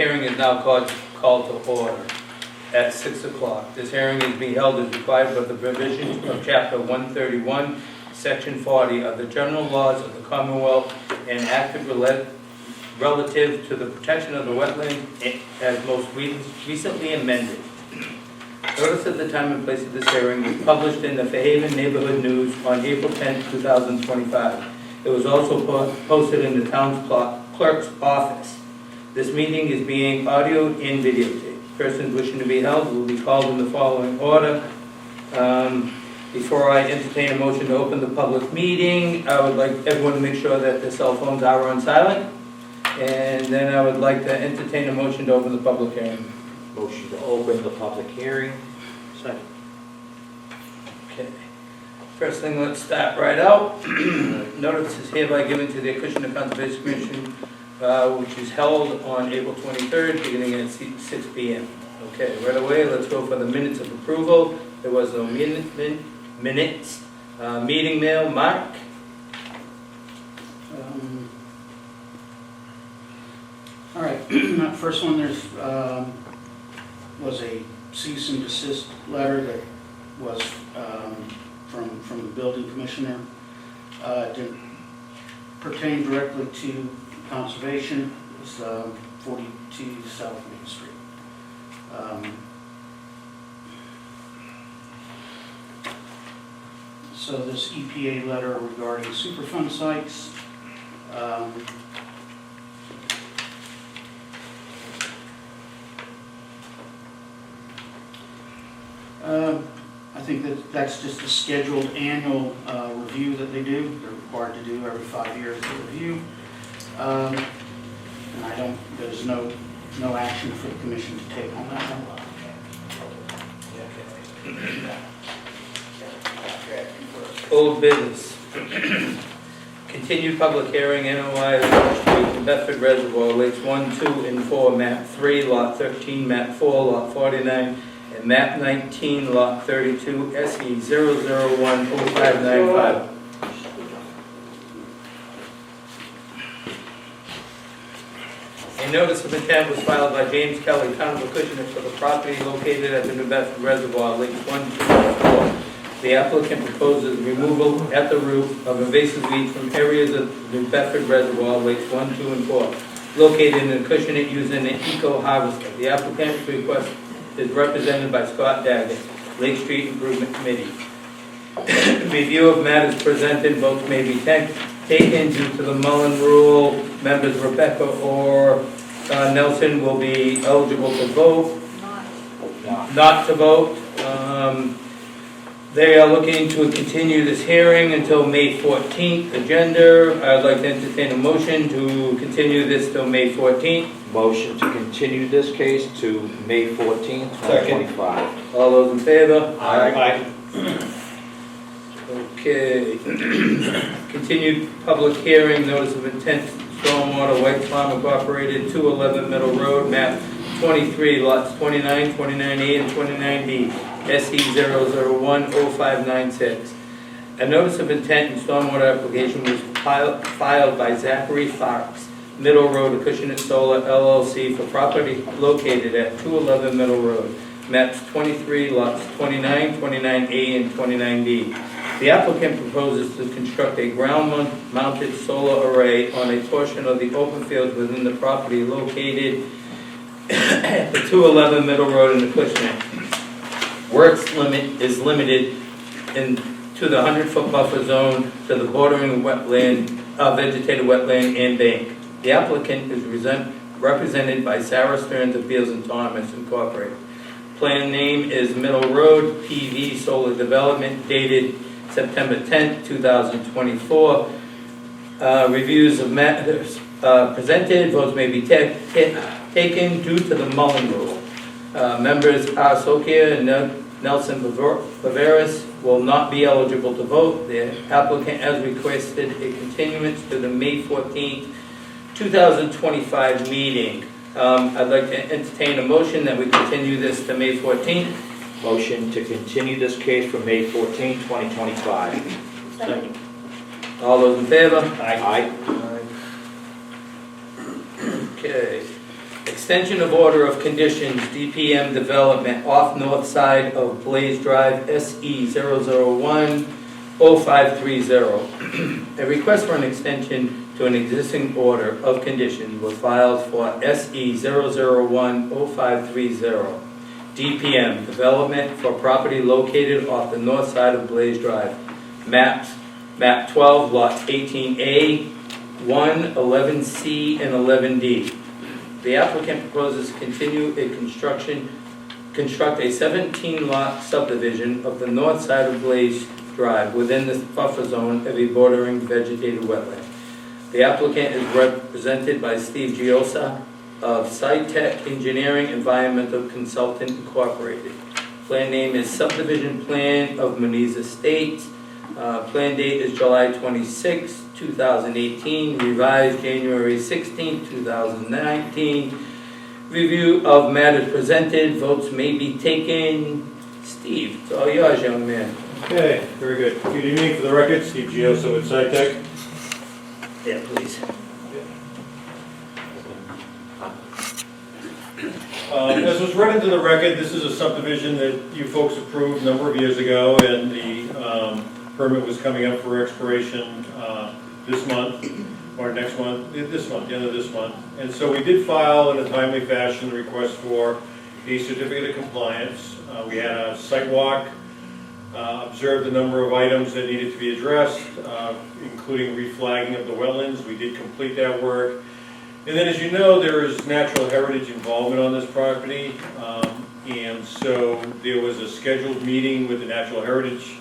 hearing is now called to order at 6 o'clock. This hearing is being held as required by the provisions of Chapter 131, Section 40 of the General Laws of the Commonwealth and acted relative to the protection of the wetland as most recently amended. Notice of the time and place of this hearing was published in the Fairhaven Neighborhood News on April 10, 2025. It was also posted in the town's clerk's office. This meeting is being audioed and videotaped. Persons wishing to be held will be called in the following order. Before I entertain a motion to open the public meeting, I would like everyone to make sure that their cell phones are on silent. And then I would like to entertain a motion to open the public hearing. Motion to open the public hearing. Second. Okay. First thing, let's start right out. Notice is hereby given to the Acushnet Conservation Commission, which is held on April 23rd, beginning at 6 p.m. Okay, right away, let's go for the minutes of approval. There was no minutes. Meeting mail, Mark. All right, first one, there's was a cease and desist letter that was from the building commissioner. It didn't pertain directly to conservation. It was 42 South Main Street. So this EPA letter regarding Superfund sites. I think that's just a scheduled annual review that they do. They're required to do every 5 years a review. And there's no action for the commission to take on that one. Old business. Continued public hearing, NOI, Street, Bedford Reservoir, Lakes 1, 2, and 4, map 3, lot 13, map 4, lot 49, and map 19, lot 32, SE 0010595. A notice of intent was filed by James Kelly, Town of Acushnet, for the property located at the New Bedford Reservoir, Lakes 1, 2, and 4. The applicant proposes removal at the root of invasive weeds from areas of the New Bedford Reservoir, Lakes 1, 2, and 4, located in Acushnet using an eco-harvester. The applicant's request is represented by Scott Daggett, Lake Street Improvement Committee. Review of matters presented, votes may be taken due to the Mullen rule. Members Rebecca or Nelson will be eligible to vote, not to vote. They are looking to continue this hearing until May 14th. Agenda, I'd like to entertain a motion to continue this till May 14th. Motion to continue this case to May 14th, 2025. All those in favor? Aye. Okay. Continued public hearing, notice of intent, Stormwater White Farm Incorporated, 211 Middle Road, map 23, lots 29, 29A, and 29B, SE 0010596. A notice of intent and stormwater application was filed by Zachary Fox, Middle Road, Acushnet Solar LLC, for property located at 211 Middle Road, maps 23, lots 29, 29A, and 29B. The applicant proposes to construct a ground-mounted solar array on a portion of the open field within the property located at the 211 Middle Road in Acushnet. Works limit is limited to the 100-foot buffer zone to the bordering wetland, vegetated wetland and bank. The applicant is represented by Sarah Stearns of Beals and Thomas Incorporated. Plan name is Middle Road PV Solar Development, dated September 10th, 2024. Reviews of matters presented, votes may be taken due to the Mullen rule. Members Sokia and Nelson Bavaris will not be eligible to vote. The applicant has requested a continuance to the May 14th, 2025 meeting. I'd like to entertain a motion that we continue this to May 14th. Motion to continue this case for May 14, 2025. Second. All those in favor? Aye. Okay. Extension of order of conditions, DPM development off north side of Blaze Drive, SE 001-0530. A request for an extension to an existing order of conditions was filed for SE 001-0530. DPM development for property located off the north side of Blaze Drive. Map 12, lots 18A, 1, 11C, and 11D. The applicant proposes continue a construct a 17-lot subdivision of the north side of Blaze Drive within the buffer zone of a bordering vegetated wetland. The applicant is represented by Steve Giosa of SciTech Engineering Environmental Consultant Incorporated. Plan name is Subdivision Plan of Moniz Estates. Plan date is July 26, 2018, revised January 16, 2019. Review of matters presented, votes may be taken. Steve, it's all yours, young man. Okay, very good. Good evening. For the record, Steve Gioso with SciTech. Yeah, please. As was read into the record, this is a subdivision that you folks approved a number of years ago, and the permit was coming up for expiration this month, or next month, this month, the end of this month. And so we did file in a timely fashion the request for a certificate of compliance. We had a site walk, observed a number of items that needed to be addressed, including reflagging of the wetlands. We did complete that work. And then, as you know, there is natural heritage involvement on this property, and so there was a scheduled meeting with the natural heritage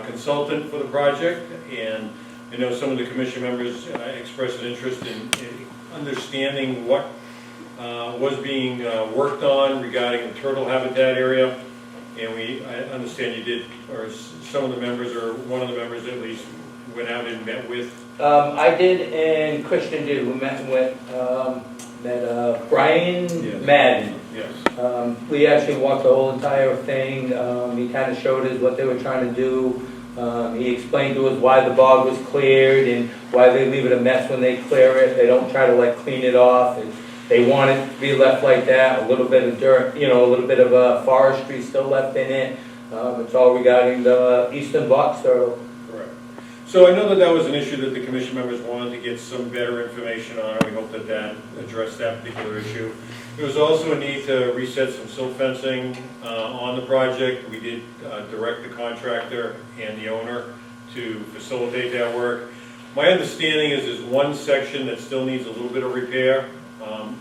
consultant for the project, and I know some of the commission members expressed an interest in understanding what was being worked on regarding the turtle habitat area, and I understand you did, or some of the members, or one of the members at least, went out and met with. I did, and Christian did. We met Brian Madden. Yes. We actually walked the whole entire thing. He kind of showed us what they were trying to do. He explained to us why the bog was cleared and why they leave it a mess when they clear it. They don't try to clean it off. They want it to be left like that. A little bit of dirt, a little bit of forestry still left in it. It's all regarding the eastern box turtle. Correct. So I know that was an issue that the commission members wanted to get some better information on, and we hope that addressed that particular issue. There was also a need to reset some silt fencing on the project. We did direct the contractor and the owner to facilitate that work. My understanding is there's one section that still needs a little bit of repair. I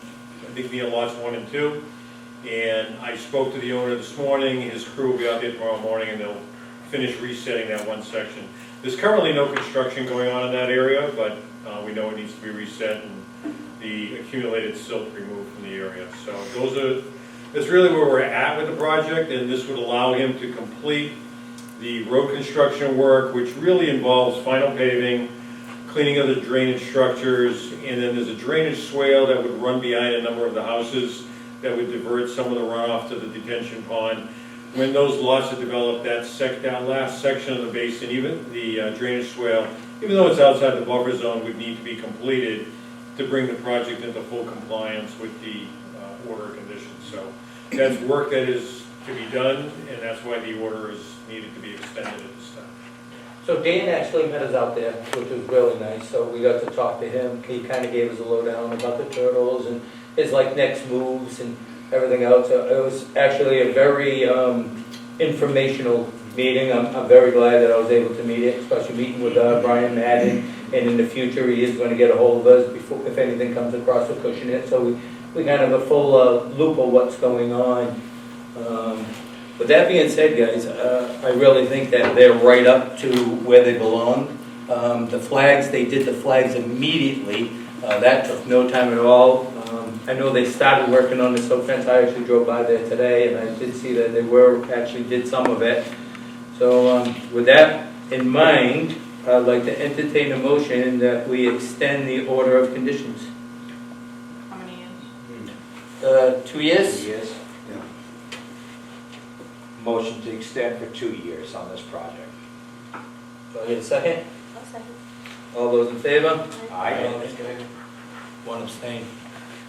think via lots 1 and 2. And I spoke to the owner this morning. His crew will be out there tomorrow morning, and they'll finish resetting that one section. There's currently no construction going on in that area, but we know it needs to be reset and the accumulated silt removed from the area. So that's really where we're at with the project, and this would allow him to complete the road construction work, which really involves final paving, cleaning of the drainage structures, and then there's a drainage swale that would run behind a number of the houses that would divert some of the runoff to the detention pond. When those lots are developed, that last section of the basin, even the drainage swale, even though it's outside the buffer zone, would need to be completed to bring the project into full compliance with the order of conditions. So that's work that is to be done, and that's why the order is needed to be extended at this time. So Dan actually met us out there, which was really nice. So we got to talk to him. He kind of gave us a lowdown about the turtles and his next moves and everything else. So it was actually a very informational meeting. I'm very glad that I was able to meet it, especially meeting with Brian Madden. And in the future, he is going to get a hold of us if anything comes across with Acushnet. So we kind of have a full loop of what's going on. With that being said, guys, I really think that they're right up to where they belong. The flags, they did the flags immediately. That took no time at all. I know they started working on the silt fence. I actually drove by there today, and I did see that they actually did some of it. So with that in mind, I'd like to entertain a motion that we extend the order of conditions. How many years? 2 years? 2 years. Yeah. Motion to extend for 2 years on this project. Do I get a second? I'll second. All those in favor? Aye. One abstain.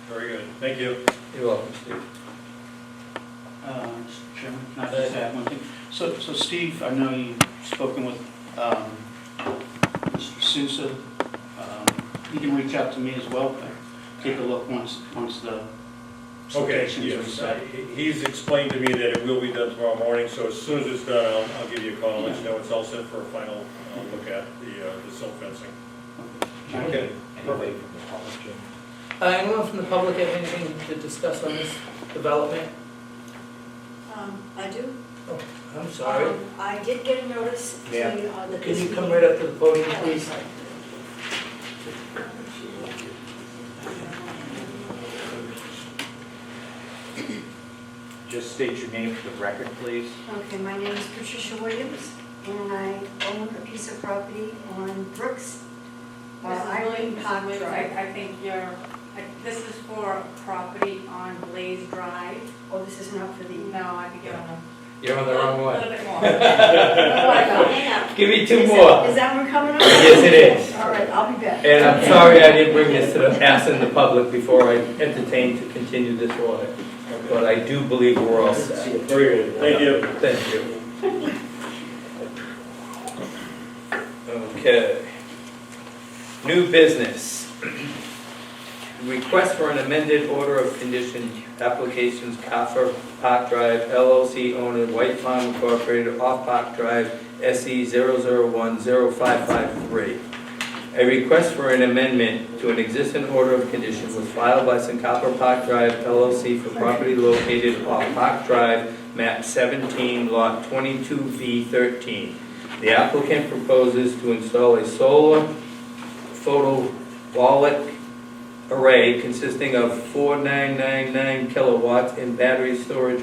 Very good. Thank you. You're welcome, Steve. Mr. Chairman, can I just add one thing? So Steve, I know you've spoken with Mr. Sousa. You can reach out to me as well, but take a look once the Okay, citations are yes, set. he's explained to me that it will be done tomorrow morning, so as soon as it's done, I'll give you a call and let you know it's all set for a final look at the silt fencing. Okay, Anybody from the public, Jim? Anyone from the public have anything to discuss on this development? I do. Oh, I'm sorry. I did get a notice to, Yeah. that Can this you come meeting- right up to the podium, Oh, I'm please? sorry. Just state your name for the record, please. Okay, my name is Patricia Williams, and I own a piece of property on Brooks, Irene Park Mrs. Williams, Drive. I think this is for property on Blaze Drive. Oh, this is not for the. No, I think you're on a You're on the wrong little one. bit more. Hang on. Give me two Is more. Is that one coming up? Yes, it is. All right, I'll be back. And I'm sorry I didn't bring this to the, asking the public before I entertained to continue this order. But I do believe we're all set. very good, thank you. Thank you. Okay. New business. Request for an amended order of condition applications, Coffer Park Drive, LLC owner, White Farm Incorporated, off Park Drive, SE 0010553. A request for an amendment to an existing order of condition was filed by Copper Park Drive, LLC for property located off Park Drive, map 17, lot 22B13. The applicant proposes to install a solar photovoltaic array consisting of 4999 kilowatts in battery storage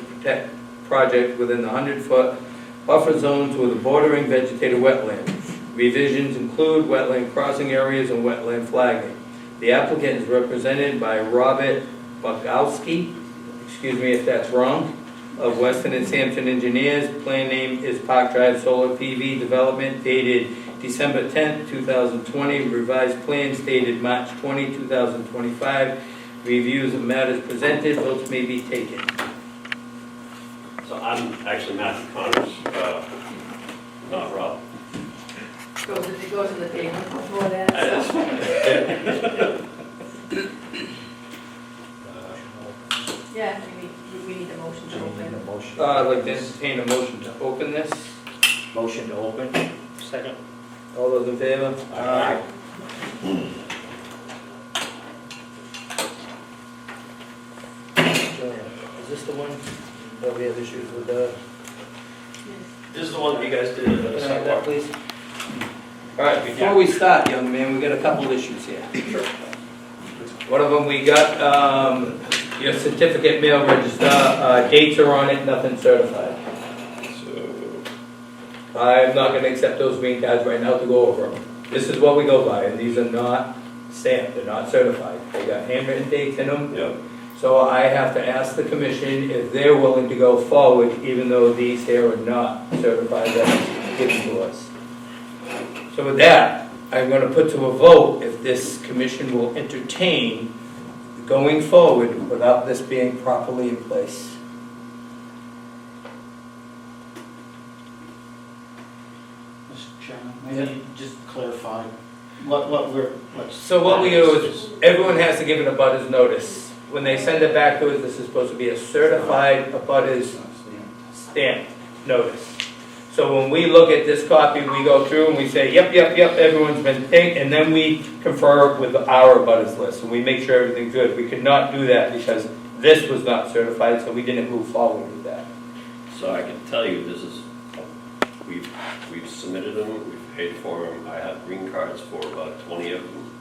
project within the 100-foot buffer zones with a bordering vegetated wetland. Revisions include wetland crossing areas and wetland flagging. The applicant is represented by Robert Bogowski, excuse me if that's wrong, of Weston and Sampson Engineers. Plan name is Park Drive Solar PV Development, dated December 10th, 2020. Revised plans dated March 20, 2025. Reviews of matters presented. Votes may be taken. So I'm actually Matthew Connors, not Rob. It goes in the paper before that. Yeah, we need a motion to Do you need a open. motion? I'd like to entertain a motion to open this. Motion to open? Second. All those in favor? Aye. Is this the one that we have issues with the? This is the one that you guys did at the Can I have that, sidewalk. please? All right, before we start, young man, we got a couple issues here. One of them, we got your certificate mail register, dates are on it, nothing certified. I'm not gonna accept those green cards right now to go over them. This is what we go by, and these are not stamped, they're not certified. They got handwritten dates in them. Yep. So I have to ask the commission if they're willing to go forward, even though these here are not certified as given to us. So with that, I'm gonna put to a vote if this commission will entertain going forward without this being properly in place. Mr. Chairman, maybe just clarify what's. So what we do is, everyone has to give an abutters notice. When they send it back to us, this is supposed to be a certified abutters stamped notice. So when we look at this copy, we go through and we say, yep, everyone's been taken, and then we confer with our abutters list, and we make sure everything's good. We could not do that because this was not certified, so we didn't move forward with that. So I can tell you, this is, we've submitted them, we've paid for them. I have green cards for about 20 of them,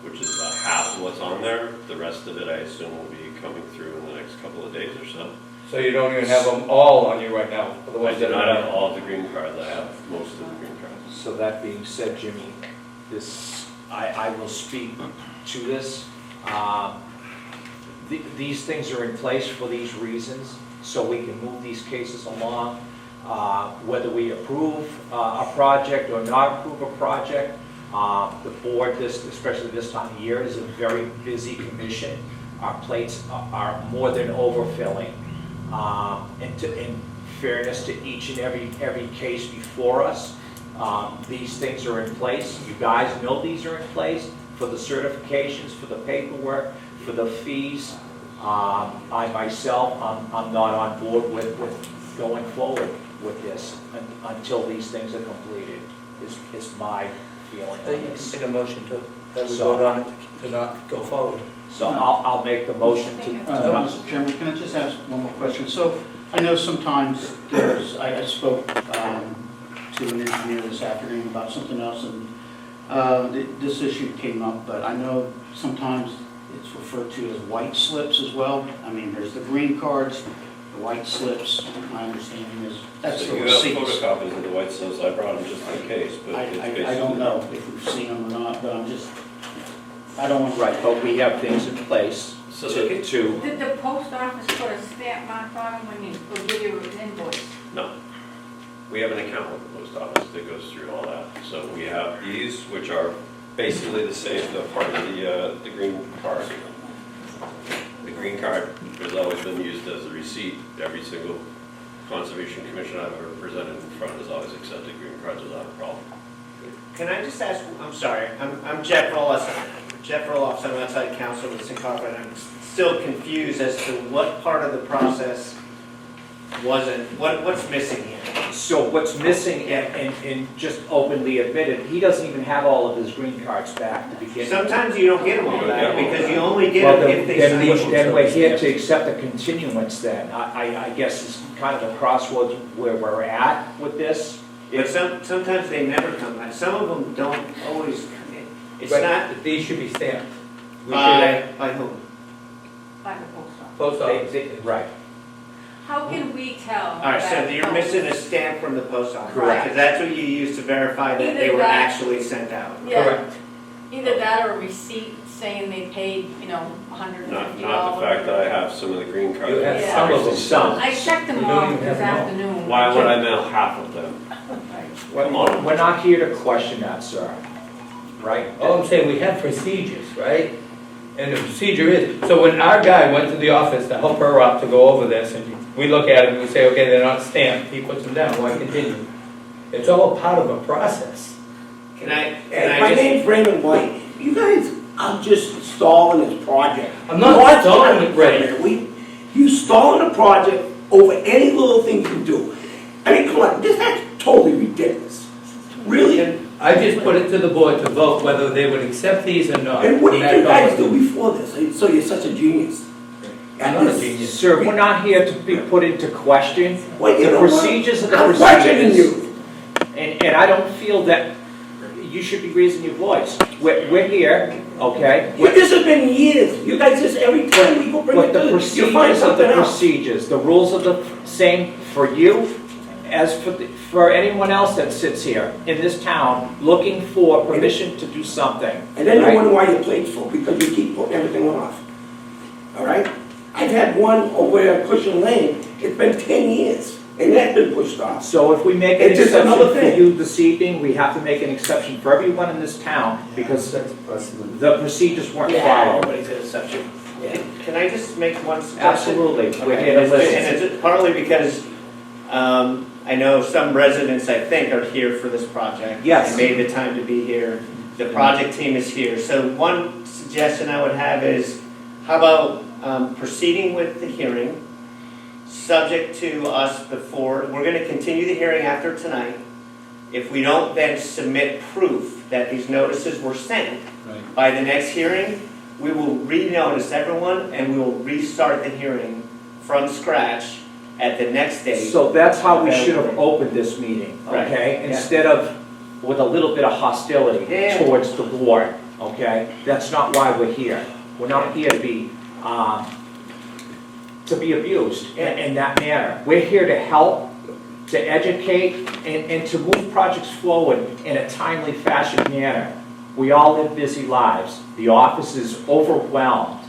which is about half of what's on there. The rest of it, I assume, will be coming through in the next couple of days or so. So you don't even have them all on you right now, for the I ones do that not are have all of the green cards, I have most of the green cards. So that being said, Jimmy, I will speak to this. These things are in place for these reasons, so we can move these cases along. Whether we approve a project or not approve a project, the board, especially this time of year, is a very busy commission. our plates are more than overfilling. In fairness to each and every case before us, these things are in place. You guys know these are in place for the certifications, for the paperwork, for the fees. I myself, I'm not on board with going forward with this until these things are completed, is my feeling So on you can this. make a motion to, that we So- vote on it, to not go forward. So I'll make the motion to. Mr. Chairman, can I just ask one more question? So I know sometimes I spoke to an engineer this afternoon about something else, and this issue came up, but I know sometimes it's referred to as white slips as well. I mean, there's the green cards, the white slips, my understanding is, that's So the you have receipts. photocopies of the white slips, I brought them just in case, but it's I basically. don't know if we've seen them or not, but I don't want to. Right, but we have things in place So to, Did the post office put a stamp mark on them when you, or give you an invoice? No. We have an account with the post office that goes through all that. So we have these, which are basically the same, the part of the green card. The green card has always been used as a receipt. Every single Conservation Commission I've ever presented in front has always accepted green cards without a problem. Can I just ask, I'm sorry, I'm Jeff Roloff. Jeff Roloff, I'm outside counsel with this incorporated. I'm still confused as to what part of the process wasn't, what's missing here? so what's missing, and just openly admitted, he doesn't even have all of his green cards back to begin with. Sometimes you don't get them all back because you only Well, get them if they sign it. then we're here to accept a continuance then. I guess it's kind of a crossroads where we're at with this. But sometimes they never come back. Some of them don't always come in. It's Right, not these should be stamped. We should have by whom? By the post office? post office. Right. How can we tell? All right, so that- you're missing a stamp from the post office. Correct. Because that's what you use to verify that they Either were that- actually sent out. Yeah, Correct. either that or a receipt saying they paid, $150. Not the fact that I have some of the green cards. You have Yeah. some of them. Some. I checked them You don't all even this have them all. afternoon. Why would I mail half of them? Right. Come on. We're not here to question that, sir. Right? All I'm saying, we have procedures, right? And the procedure is, so when our guy went to the office to help her out to go over this, and we look at it and we say, okay, they're not stamped, he puts them down, why continue? It's all part of a process. Can I My just, name's Raymond White. You guys are just stalling this project. I'm not You are stalling trying it, to- Ray. You stalling the project over any little thing you do. I mean, come on, that's totally ridiculous. Really? I just put it to the board to vote whether they would accept these or not. And what did From you that guys point. do before this? So you're such a genius. I'm not a genius. Sir, we're not here to be put into question. Well, you The know what? procedures are the I'm questioning procedures. you. And I don't feel that you should be raising your voice. We're here, okay? This has been years. You guys just, every time we go bring But it the to, you find procedures are something the else. procedures. The rules are the same for you as for anyone else that sits here in this town looking for permission to do something. And then you right? wonder why your plate's full, because you keep putting everything off. All right? I've had one over at Cushion Lane, it's been 10 years, and that's been pushed off. So if we make an It's just exception another for thing. you this evening, we have to make an exception for everyone in this town because the procedures weren't followed. everybody's an exception. Can I just make one suggestion? Absolutely, we're Okay, here to and listen. it's partly because I know some residents, I think, are here for this project. Yes. They made the time to be here. The project team is here. So one suggestion I would have is, how about proceeding with the hearing, subject to us before, we're going to continue the hearing after tonight. If we don't then submit proof that these notices were sent by the next hearing, we will renotice everyone and we will restart the hearing from scratch at the next day. So that's how we should have opened this meeting, Right, okay? yeah. Instead of with a little bit of hostility Yeah. towards the board, okay? That's not why we're here. We're not here to be abused in that manner. We're here to help, to educate, and to move projects forward in a timely fashion manner. We all live busy lives. The office is overwhelmed.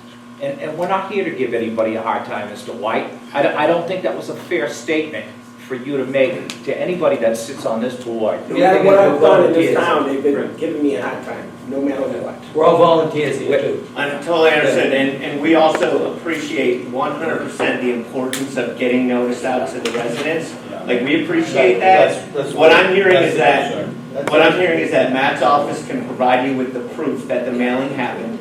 And we're not here to give anybody a hard time, Mr. White. I don't think that was a fair statement for you to make to anybody that sits on this board. No matter what I've done in this town, they've been giving me a hard time. no matter what. We're all volunteers here too. I totally understand, and we also appreciate 100% the importance of getting notice out to the residents. Like, we appreciate that. What I'm hearing is that, Matt's office can provide you with the proof that the mailing happened.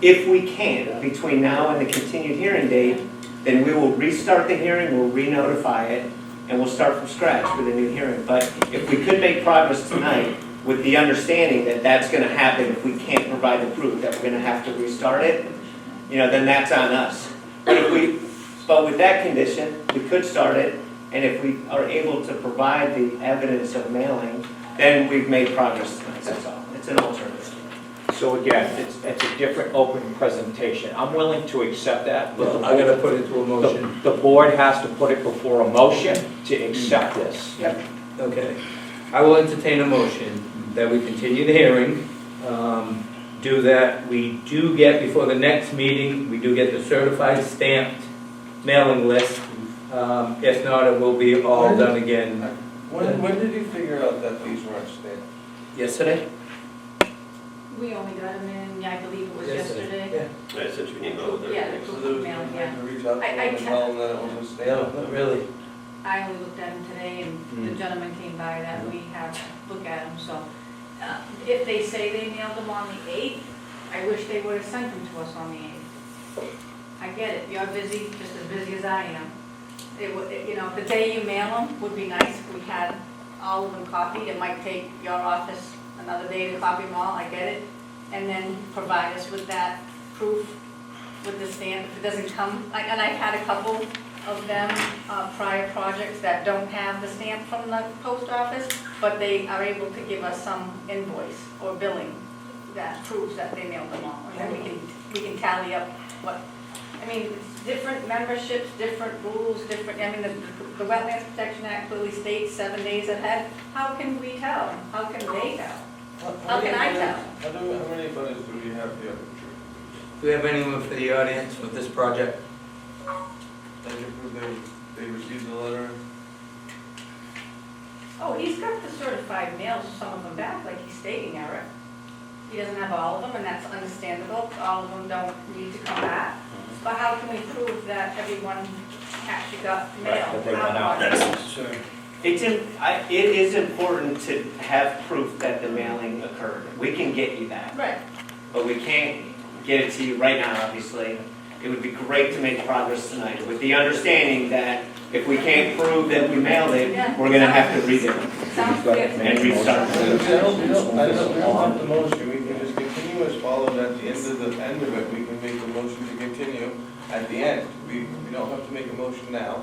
If we can, between now and the continued hearing date, then we will restart the hearing, we'll re-notify it, and we'll start from scratch with a new hearing. But if we could make progress tonight, with the understanding that that's gonna happen if we can't provide the proof, that we're gonna have to restart it, then that's on us. But with that condition, we could start it, and if we are able to provide the evidence of mailing, then we've made progress tonight, that's all. It's an alternative. So again, it's a different open presentation. I'm willing to accept that. but Well, I gotta put it to a motion. The board has to put it before a motion to accept this. Yep. Okay. I will entertain a motion that we continue the hearing. Do that, we do get, before the next meeting, we do get the certified stamped mailing list. If not, it will be all done again When did you figure out that these weren't stamped? yesterday. We only got them in, I believe it was yesterday. Yeah. I sent you an email with Yeah, everything. the So proof there of was no mailing, way yeah. to reach out to them and tell them that it wasn't No, stamped? not really. I only looked at them today, and the gentleman came by that we have to look at them, so. If they say they mailed them on the 8th, I wish they would have sent them to us on the 8th. I get it, you're busy, just as busy as I am. The day you mail them would be nice if we had all of them copied. It might take your office another day to copy them all, I get it. And then provide us with that proof with the stamp. If it doesn't come, and I've had a couple of them, prior projects that don't have the stamp from the post office, but they are able to give us some invoice or billing that proves that they mailed them all. And then we can tally up what, it's different memberships, different rules, different, the Wetlands Protection Act clearly states 7 days ahead. How can we tell? How can they tell? How can I tell? How many butters do we have here? Do we have anyone for the audience with this project? That you prove they received the letter? Oh, he's got the certified mails, some of them back, like he's stating, Eric. He doesn't have all of them, and that's understandable. All of them don't need to come back. But how can we prove that everyone actually got mail? Right, that they went out. It is important to have proof that the mailing occurred. We can get you that, Right. but we can't get it to you right now, obviously. It would be great to make progress tonight, with the understanding that if we can't prove that we mailed it, we're gonna have to redo it Sounds good. and restart. I don't want the motion, we can just continue as followed. At the end of it, we can make a motion to continue at the end. We don't have to make a motion now.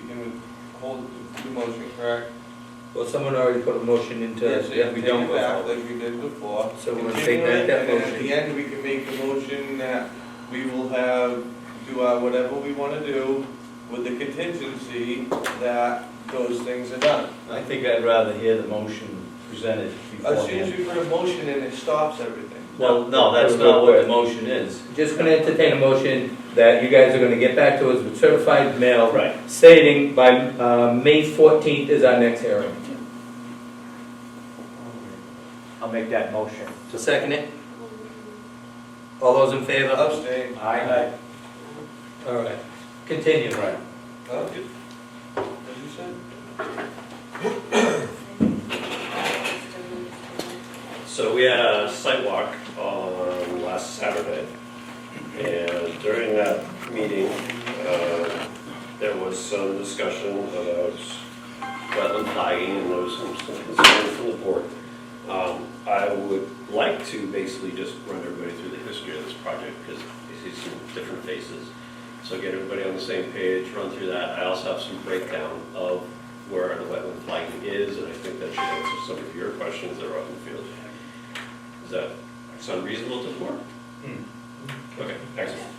You can hold the motion, correct? Well, someone already put a motion into, Yes, that we take don't it go back forward. like we did before. So we're gonna Continue take back it, that and then motion. at the end, we can make a motion that we will do whatever we want to do with the contingency that those things are done. I think I'd rather hear the motion presented As soon as beforehand. we put a motion in, it stops everything. Well, no, that's not what the motion is. Just gonna entertain a motion that you guys are gonna get back to us with certified mail. Right. Stating by, May 14th is our next hearing. I'll make that motion. To second it? All those in favor? Abstain. Aye. All right. Continue. Oh, good. As you said. So we had a site walk on last Saturday, and during that meeting, there was some discussion about wetland flagging, and there was some concern from the board. I would like to basically just run everybody through the history of this project, because you see some different faces. So get everybody on the same page, run through that. I also have some breakdown of where the wetland flagging is, and I think that should answer some of your questions that are up in the field. Does that sound reasonable to the board? Okay, excellent.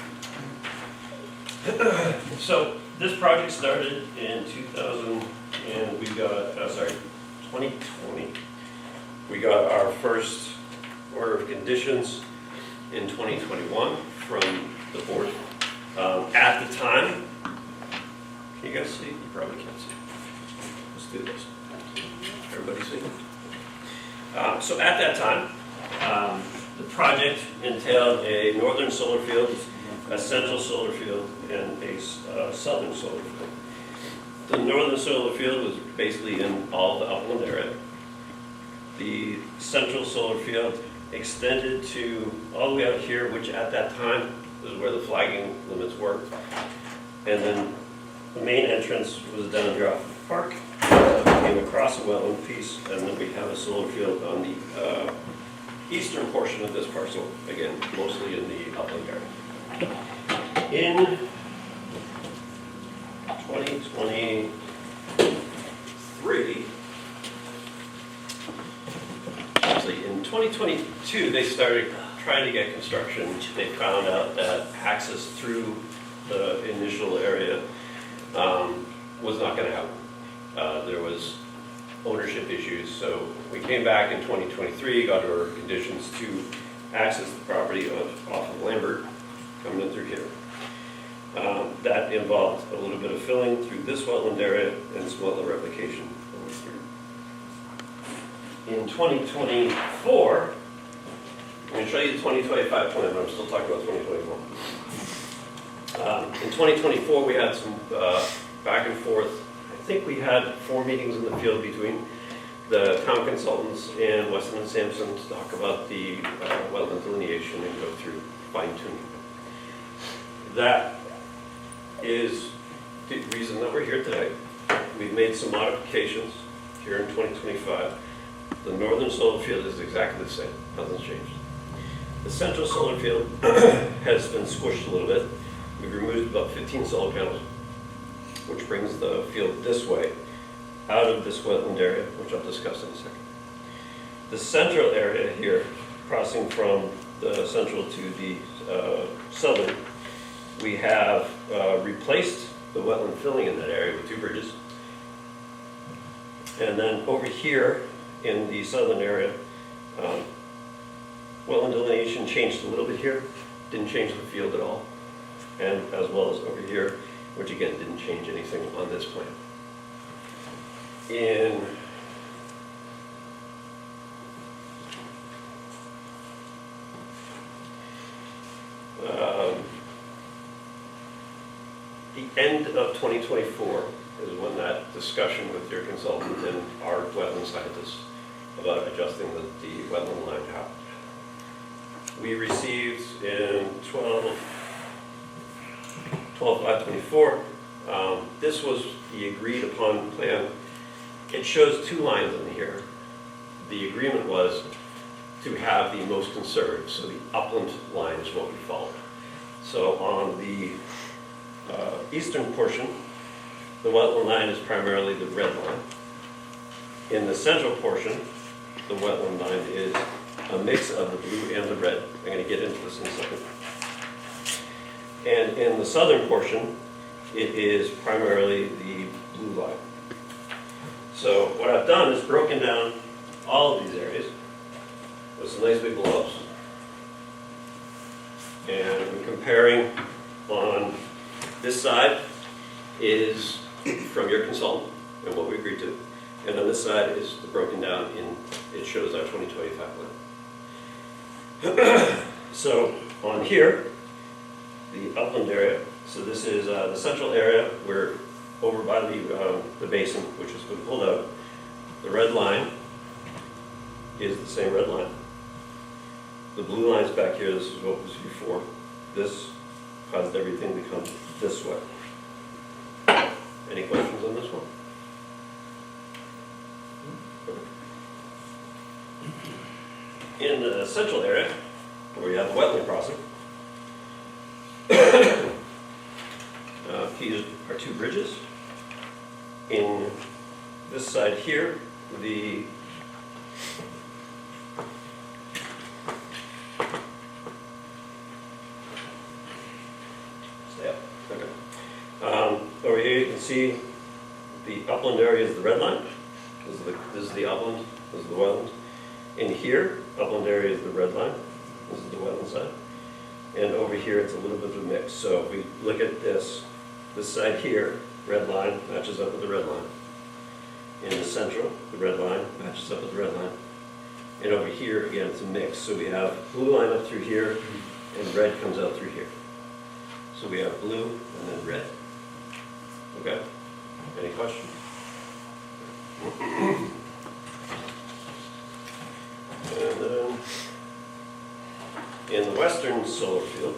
So this project started in 2000, and we got, 2020. We got our first order of conditions in 2021 from the board. At the time, can you guys see? You probably can't see. Let's do this. Everybody see? So at that time, The project entailed a northern solar field, a central solar field, and a southern solar field. The northern solar field was basically in all the upland area. The central solar field extended to all the way out here, which at that time was where the flagging limits were. And then the main entrance was down here off the park. Came across a wetland piece, and then we have a solar field on the eastern portion of this parcel, again, mostly in the upland area. In 2023, actually in 2022, they started trying to get construction. They found out that access through the initial area was not going to happen. There was ownership issues, so we came back in 2023, got our conditions to access the property off of Lambert, coming in through here. That involved a little bit of filling through this wetland area and some wetland replication over here. In 2024, I'm going to show you the 2025 plan, but I'm still talking about 2024. In 2024, we had some back and forth. I think we had 4 meetings in the field between the town consultants and Weston and Sampson to talk about the wetland delineation and go through fine tuning. That is the reason that we're here today. We've made some modifications here in 2025. The northern solar field is exactly the same, nothing's changed. The central solar field has been squished a little bit. We've removed about 15 solar panels, which brings the field this way, out of this wetland area, which I'll discuss in a second. The central area here, crossing from the central to the southern, we have replaced the wetland filling in that area with 2 bridges. And then over here in the southern area, wetland delineation changed a little bit here, didn't change the field at all. And as well as over here, which again didn't change anything on this plan. In the end of 2024 is when that discussion with your consultant and our wetland scientists about adjusting the wetland line happened. We received in 12/5/24, this was the agreed upon plan. It shows 2 lines in here. The agreement was to have the most conservative, so the upland line is what we followed. So on the eastern portion, the wetland line is primarily the red line. In the central portion, the wetland line is a mix of the blue and the red. I'm going to get into this in a second. And in the southern portion, it is primarily the blue line. So what I've done is broken down all of these areas with some nice big blow-ups. And I'm comparing on this side is from your consultant and what we agreed to. And on this side is the broken down in, it shows our 2025 plan. So on here, the upland area, so this is the central area. We're over by the basin, which has been pulled out. The red line is the same red line. The blue line's back here. This is what was before. This caused everything to come this way. Any questions on this one? In the central area, where we have the wetland crossing, these are 2 bridges. In this side here, the stay up. Okay. Over here you can see the upland area is the red line. This is the upland. This is the wetland. In here, upland area is the red line. This is the wetland side. And over here, it's a little bit of a mix. So if we look at this side here, red line matches up with the red line. In the central, the red line matches up with the red line. And over here, again, it's a mix, so we have blue line up through here, and red comes out through here. So we have blue and then red. Okay? Any questions? And then, in the western solar field,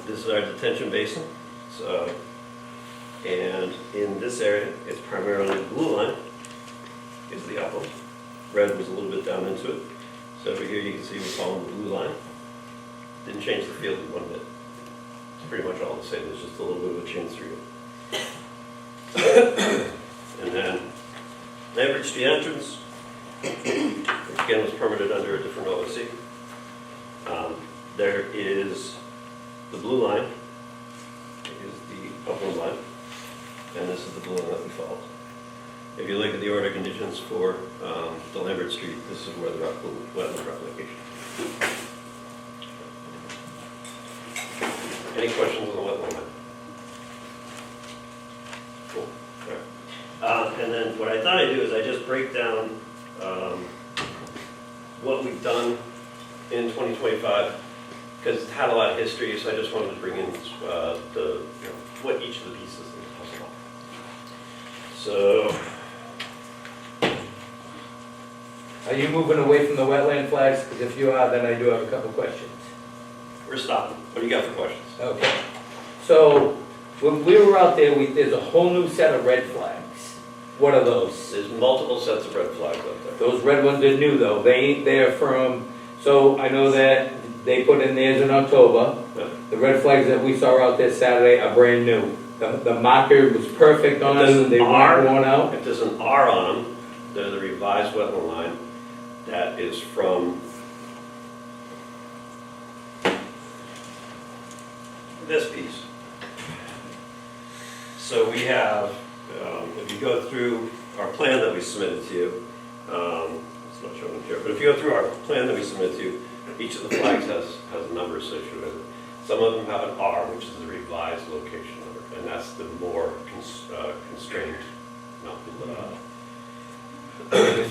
this is our detention basin. So, and in this area, it's primarily blue line is the upper. Red was a little bit down into it. So over here you can see we're following the blue line. Didn't change the field one bit. It's pretty much all the same. There's just a little bit of a change through it. And then they've reached the entrance, which again was permitted under a different OSC. There is the blue line, is the upland line, and this is the blue line that we followed. If you look at the order conditions for the Lambert Street, this is where the wetland replication. Any questions on the wetland line? Cool. All right. And then what I thought I'd do is I just break down what we've done in 2025, because it's had a lot of history, so I just wanted to bring in what each of the pieces in the puzzle are. So, Are you moving away from the wetland flags? Because if you are, then I do have a couple questions. we're stopping. What do you got for questions? Okay. So, when we were out there, there's a whole new set of red flags. What are those? There's multiple sets of red flags up there. Those red ones are new though. They ain't there from, so I know that they put in theirs in October. Yeah. The red flags that we saw out there Saturday are brand new. The marker was perfect on them, they weren't worn out. If there's an R on them, they're the revised wetland line. That is from this piece. So we have, if you go through our plan that we submitted to you, it's not shown here, but if you go through our plan that we submitted to you, each of the flags has a number associated with it. Some of them have an R, which is the revised location number, and that's the more constrained,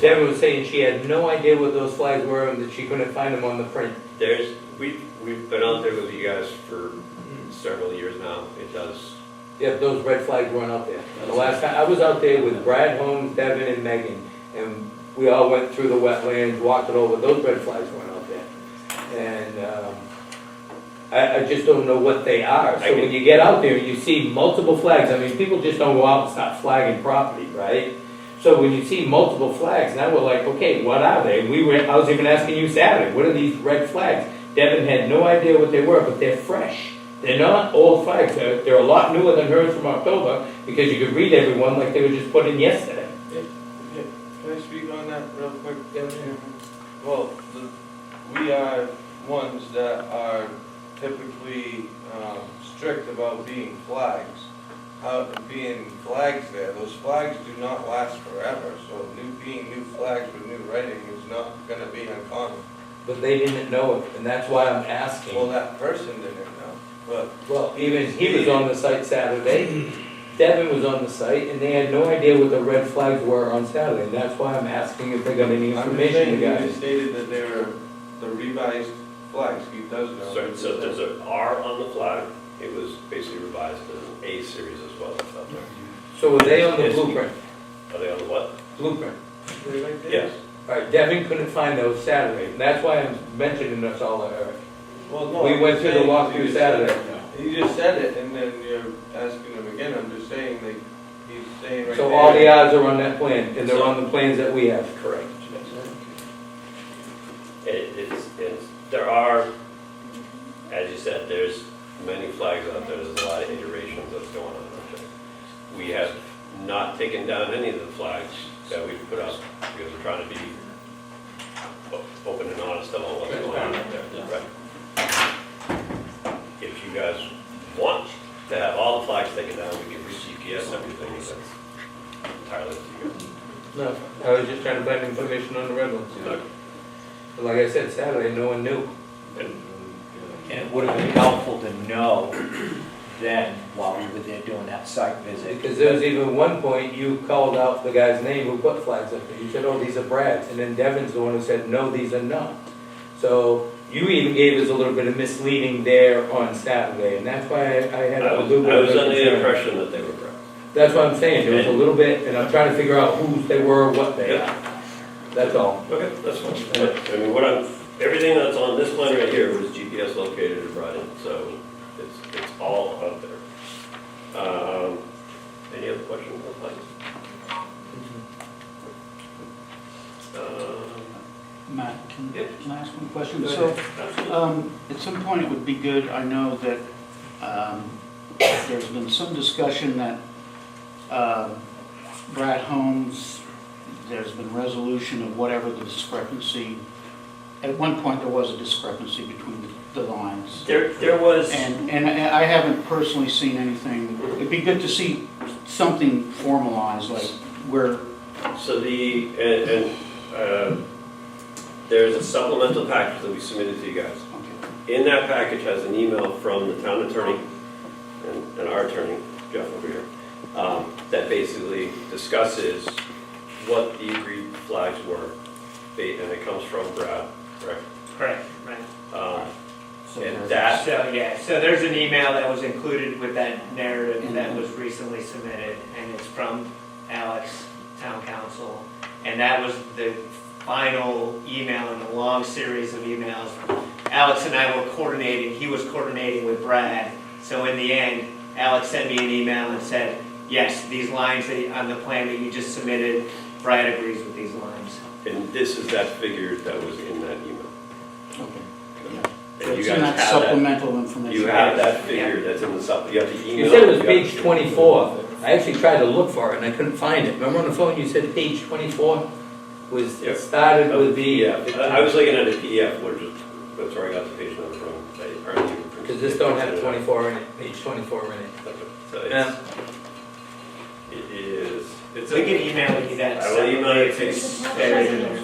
Deborah was saying she had no idea what those flags were and that she couldn't find them on the print. We've been out there with you guys for several years now. It does. Yeah, those red flags weren't out there. The last time, I was out there with Brad Holmes, Devin, and Megan, and we all went through the wetlands, walked it over, those red flags weren't out there. And I just don't know what they are. So when you get out there and you see multiple flags, I mean, people just don't go out and start flagging property, right? So when you see multiple flags, now we're like, okay, what are they? I was even asking you Saturday, what are these red flags? Devin had no idea what they were, but they're fresh. They're not old flags. They're a lot newer than hers from October, because you could read every one like they were just put in yesterday. Yeah. Can I speak on that real quick? Well, we are ones that are typically strict about being flags. Being flags there, those flags do not last forever, so being new flags with new writing is not gonna be uncommon. But they didn't know it, and that's why I'm asking. Well, that person didn't know, but. Well, even he was on the site Saturday, Devin was on the site, and they had no idea what the red flags were on Saturday, and that's why I'm asking if they got any information, you I'm guys. just stated that they were the revised flags, he does know. So there's an R on the flag. It was basically revised as an A series as well. That's out there. So were they on the blueprint? Are they on the what? Blueprint. They right there? Yes. All right, Devin couldn't find those Saturday, and that's why I'm mentioning this all to Eric. Well, no. We I'm went through the saying walkthrough you just said Saturday. it. You just said it, and then you're asking him again, I'm just saying that he's saying right there. So all the odds are on that plan, and they're on the plans that we have. Correct. There are, as you said, there's many flags out there. There's a lot of iterations that's going on out there. We have not taken down any of the flags that we've put up because we're trying to be open and honest about what's going on out there. Right. If you guys want to have all the flags taken down, we can re-GPS everything. That's entirely up to you guys. No, I was just trying to find information on the red ones. Okay. But like I said, Saturday, no one knew. And it would have been helpful to know then while we were there doing that site visit. Because there was even one point, you called out the guy's name who put flags up there. You said, oh, these are Brad's, and then Devin's the one who said, no, these are not. So you even gave us a little bit of misleading there on Saturday, and that's why I had a little bit I of was a under the concern. impression that they were Brad. That's what I'm saying, there was a little bit, and I'm trying to figure out whose they were, what they are. That's all. Okay, that's fine. But, I mean, everything that's on this plan right here was GPS located and brought in, so it's all out there. Any other questions on the plans? Matt, can Yeah. I ask one question? Go So, ahead. at some point, it would be good, I know that there's been some discussion that Brad Holmes, there's been resolution of whatever the discrepancy. At one point, there was a discrepancy between the lines. There was. And I haven't personally seen anything. It'd be good to see something formalized, like where, So there's a supplemental package that we submitted to you guys. okay. In that package has an email from the town attorney and our attorney, Jeff over here, that basically discusses what the agreed flags were. And it comes from Brad, correct? Correct, right. So And there's- that, So there's an email that was included with that narrative that was recently submitted, and it's from Alex, town council, and that was the final email in a long series of emails. Alex and I were coordinating, he was coordinating with Brad, so in the end, Alex sent me an email and said, yes, these lines on the plan that you just submitted, Brad agrees with these lines. and this is that figure that was in that email. Okay. And So you it's guys in have that supplemental information. You have that figure that's in the sup, you have the email. You said it was you have page the- 24. I actually tried to look for it, and I couldn't find it. Remember on the phone, you said page 24 was, Yeah. it started with the... Yeah, I was looking at a PDF, which is, that's where I got the page number from. Because this don't have 24 in it, page 24 in it. So Yeah. it is, it's. We can email you that. I will email it to you. It's buried in there.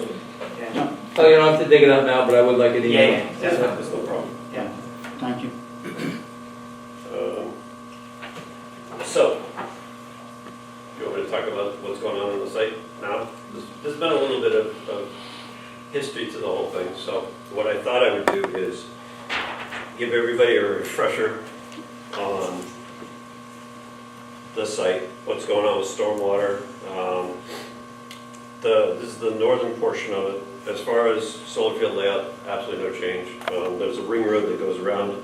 Yeah. Oh, you don't have to dig it up now, but I would like it Yeah, emailed. yeah, that's fine. That's no problem. Yeah. Thank you. So, you want me to talk about what's going on the site now? There's been a little bit of history to the whole thing, so what I thought I would do is give everybody a refresher on the site, what's going on with stormwater. This is the northern portion of it. As far as solar field layout, absolutely no change. There's a ring road that goes around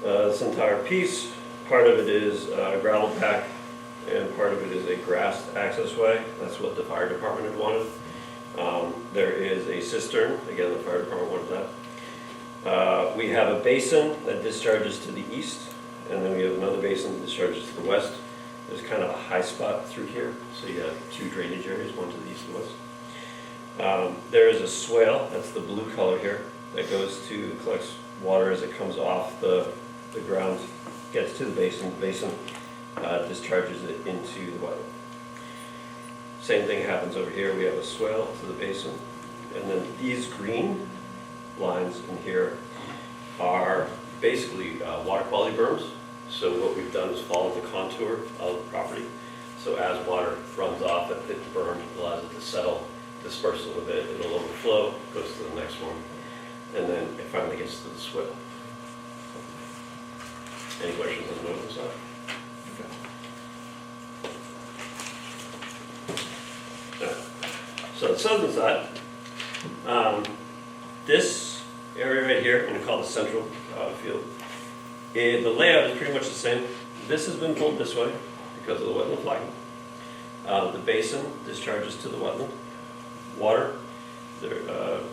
this entire piece. Part of it is gravel pack, and part of it is a grassed access way. That's what the fire department had wanted. There is a cistern, again, the fire department wanted that. We have a basin that discharges to the east, and then we have another basin that discharges to the west. There's kind of a high spot through here, so you have two drainage areas, one to the east and west. There is a swale, that's the blue color here, that goes to, collects water as it comes off the ground, gets to the basin discharges it into the wetland. Same thing happens over here, we have a swale to the basin, and then these green lines in here are basically water quality berms. So what we've done is follow the contour of the property. So as water runs off it, the berm allows it to settle, disperse a little bit, it'll overflow, goes to the next one, and then it finally gets to the swale. Any questions on the northern side? So the southern side, this area right here, I'm going to call it the central field. The layout is pretty much the same. This has been pulled this way because of the wetland flagging. The basin discharges to the wetland. Water,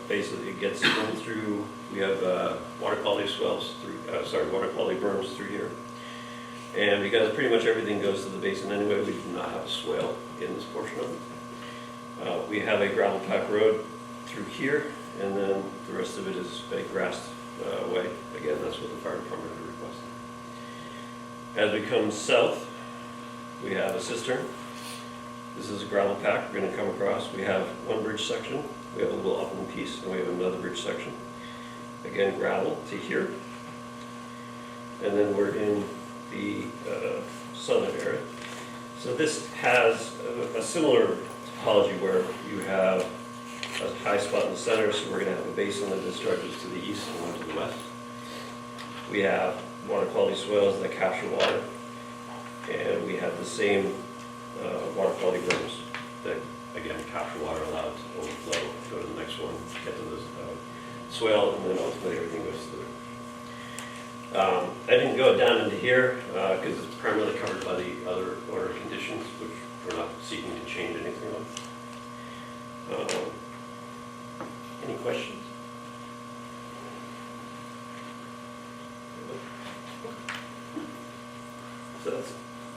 basically it gets in through, we have water quality swells, water quality berms through here. And because pretty much everything goes to the basin anyway, we do not have a swale in this portion of it. We have a gravel pack road through here, and then the rest of it is a grassed way. Again, that's what the fire department had requested. As we come south, we have a cistern. This is a gravel pack we're going to come across. We have one bridge section, we have a little upland piece, and we have another bridge section. Again, gravel to here. And then we're in the southern area. So this has a similar topology where you have a high spot in the center, so we're going to have a basin that discharges to the east and one to the west. We have water quality swales that capture water, and we have the same water quality rooms that, again, capture water, allow it to overflow, go to the next one, get to this swale, and then ultimately everything goes through. I didn't go down into here because it's primarily covered by the other order conditions, which we're not seeking to change anything on. Any questions? So that's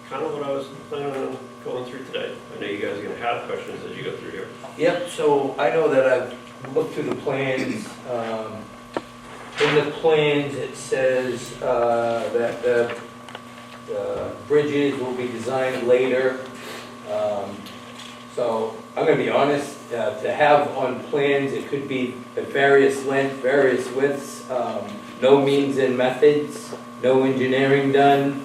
kind of what I was planning on going through today. I know you guys are going to have questions as you go through here. Yep, so I know that I've looked through the plans. In the plans, it says that the bridges will be designed later. So I'm gonna be honest, to have on plans, it could be at various lengths, various widths, no means and methods, no engineering done.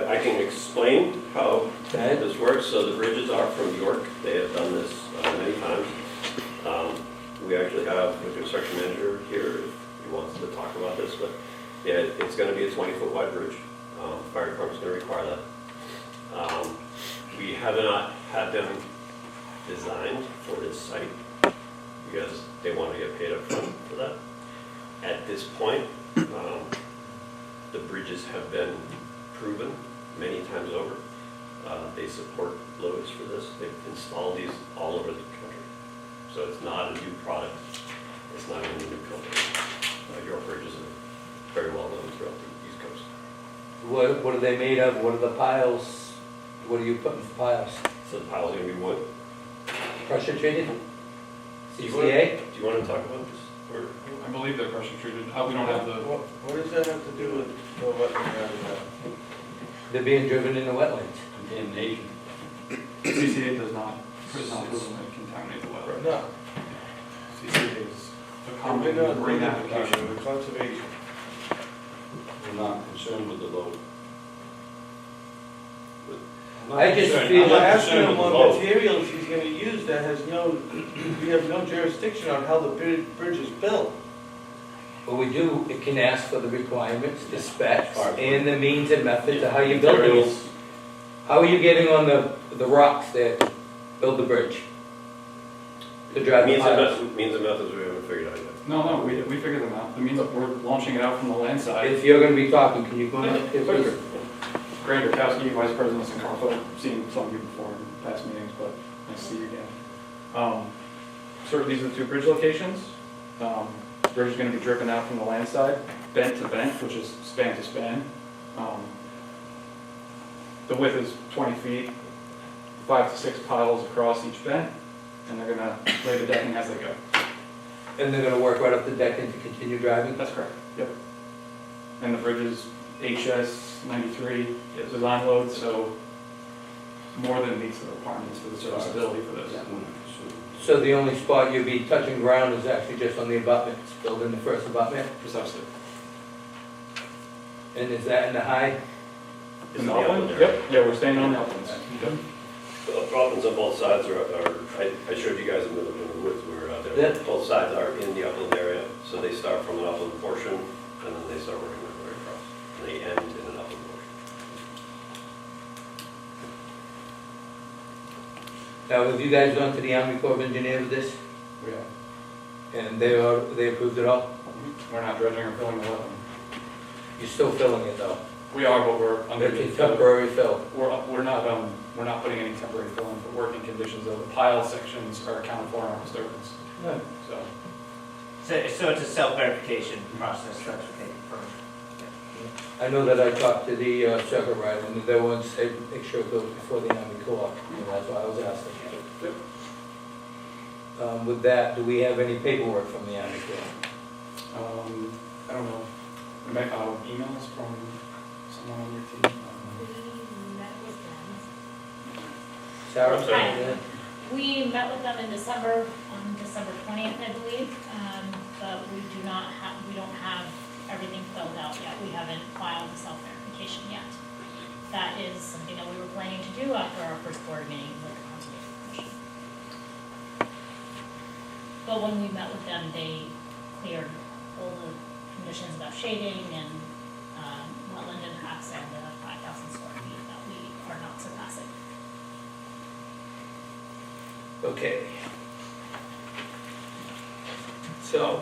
I can explain how Okay. this works. So the bridges are from York. They have done this many times. We actually have a construction manager here if he wants to talk about this, but yeah, it's going to be a 20-foot wide bridge. Fire department's going to require that. We have not had them designed for this site because they want to get paid up front for that. At this point, the bridges have been proven many times over. They support loads for this. They've installed these all over the country. So it's not a new product. It's not even a new company. York bridges are very well known throughout the East Coast. What are they made of? What are the piles? What are you putting for piles? So the pile's going to be wood. Pressure treated? Do you want to CCA? talk about this? Or I believe they're pressure treated. We don't have the, What does that have to do with the wetland area? They're being driven in the wetlands. Contamination. CCA does not contaminate the well. No. CCA is a We're common not green doing application. the conservation. We're not concerned with the load. I just concerned- feel I'm You're not asking concerned him with the what load. materials he's gonna use that has no, we have no jurisdiction on how the bridge is built. But we do, it can ask for the requirements, the specs, and the means and methods of how you build it. Materials. How are you getting on the rocks that build the bridge? To drive the piles? Means and methods we haven't figured out yet. No, we figured them out. It means that we're launching it out from the land side. If you're gonna be talking, can you go up? Grant Dukowski, Vice President of Sincarfa, I've seen some of you before in past meetings, but nice to see you again. So these are the two bridge locations. The bridge is going to be dripping out from the land side, bent to bent, which is span to span. The width is 20 feet, 5 to 6 piles across each bent, and they're going to lay the decking as they go. And they're gonna work right up the deck and to continue driving? That's correct, yep. And the bridge is HS 93 design load, so more than meets the requirements for the serviceability for this. So the only spot you'll be touching ground is actually just on the abutments, building the first abutment? Precisely. And is that in the high? It's In the the upland? upland area. Yep, yeah, we're staying on the uplands. Yep. The uplands on both sides I showed you guys in the woods when we were out there. Yeah. Both sides are in the upland area, so they start from an upland portion, and then they start working their way across. And they end in an upland portion. Now, have you guys gone to the Army Corps of Engineers with this? Yeah. And they approved it all? We're not dredging or filling the wetland. You're still filling it though? We are, but we're It's underneath. a temporary fill. We're not putting any temporary fill in for working conditions, though. The pile sections are accounted for in our disturbance, so. So it's a self-verification process, that's okay, first. I know that I talked to the circuit rider, and they want to say, make sure it goes before the Army Corps, and that's why I was asking. Yep. With that, do we have any paperwork from the Army Corps? I don't know. Emails from someone on your team? We met with them. Sarah? I'm sorry. Yeah. We met with them in December, on December 20th, I believe, but we don't have everything filled out yet. We haven't filed the self-verification yet. That is something that we were planning to do after our first board meeting with the Conservation Commission. But when we met with them, they cleared all the conditions about shading and wetland impacts and the 5,000 square feet that we are not surpassing. Okay. So,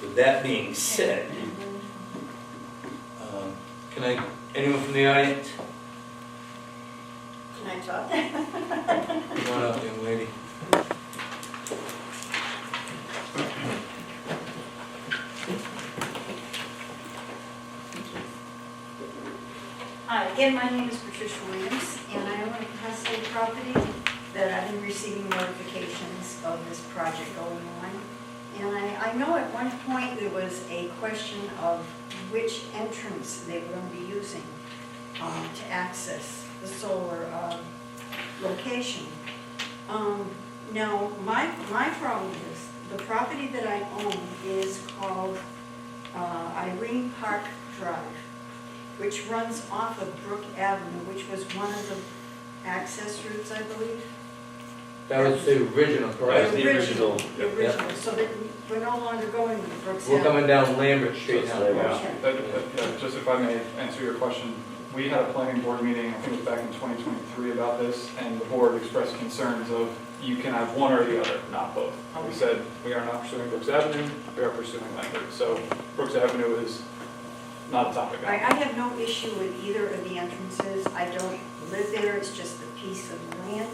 with that being said, anyone from the audience? Can I talk? Come on up, young lady. Hi, again, my name is Patricia Williams, and I own a capacity property that I've been receiving notifications of this project going on. And I know at one point there was a question of which entrance they were going to be using to access the solar location. Now, my problem is, the property that I own is called Irene Park Drive, which runs off of Brook Avenue, which was one of the access routes, I believe. That was the original, correct? The original, so that we're no longer going with Brooks We're Avenue. coming down Lambert Street now. Yeah, just if I may answer your question, we had a planning board meeting, I think it was back in 2023 about this, and the board expressed concerns of you can have one or the other, not both. We said we are not pursuing Brooks Avenue, we are pursuing Lambert. So Brooks Avenue is not a topic. I have no issue with either of the entrances. I don't live there, it's just a piece of land.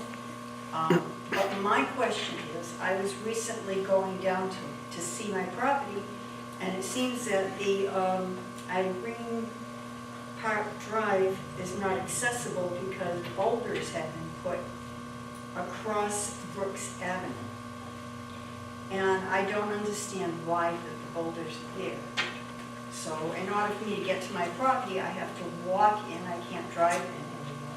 But my question is, I was recently going down to see my property, and it seems that the Irene Park Drive is not accessible because boulders have been put across Brooks Avenue. And I don't understand why the boulders are there. So in order for me to get to my property, I have to walk in, I can't drive in anymore.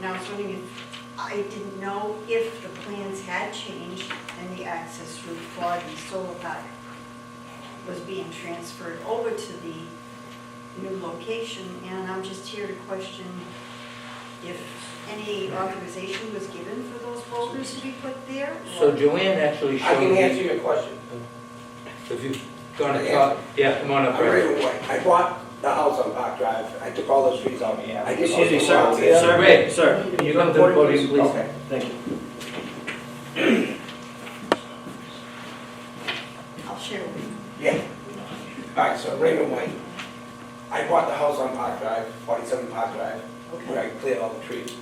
Now, I was wondering if, I didn't know if the plans had changed and the access route for the solar park was being transferred over to the new location, and I'm just here to question if any authorization was given for those boulders to be put there? So Joanne actually I showed can me, answer your question. if you're gonna talk, yeah, come on up, I'm Rick. right away. I bought the house on Park Drive. I took all those trees out. I did Excuse me, all sir. around here. Sir, Ray, sir, Can you come to the podium, please? Okay, thank you. I'll share with you. Yeah. All right, so Raymond White. I bought the house on Park Drive, 47 Park Drive, where I cleared all the trees.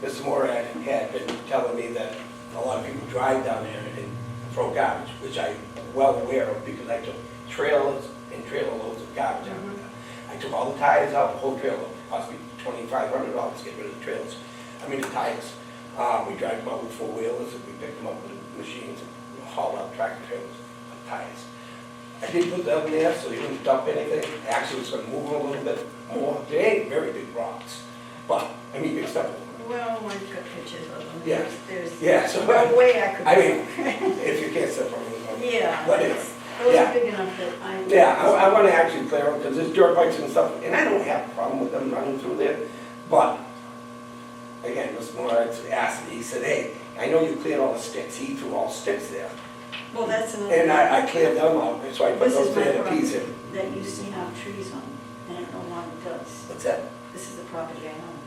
Mr. Morad had been telling me that a lot of people drive down there and throw garbage, which I'm well aware of because I took trailers and trailer loads of garbage out of there. I took all the tires out, the whole trailer, cost me $2,500 to get rid of the trailers. I mean the tires. We drive them out with four-wheelers and we pick them up with machines and haul out tractor trailers of tires. I did put them in there so you wouldn't dump anything. Actually, it's going to move them a little bit more. They ain't very big rocks, but I mean big stuff. Well, I've got pictures of them. Yeah. There's So no way I could. I mean, if you can't step on them. Yeah. But it's, Those yeah. are big enough that I. Yeah, I want to actually clear them because there's dirt bikes and stuff, and I don't have a problem with them running through there. But again, Mr. Moore asked me, he said, hey, I know you cleared all the sticks. He threw all sticks there. Well, that's another. And I cleared them out, so I put This those is my there to property piece him. that used to have trees on, and it no longer does. What's that? This is the property I own,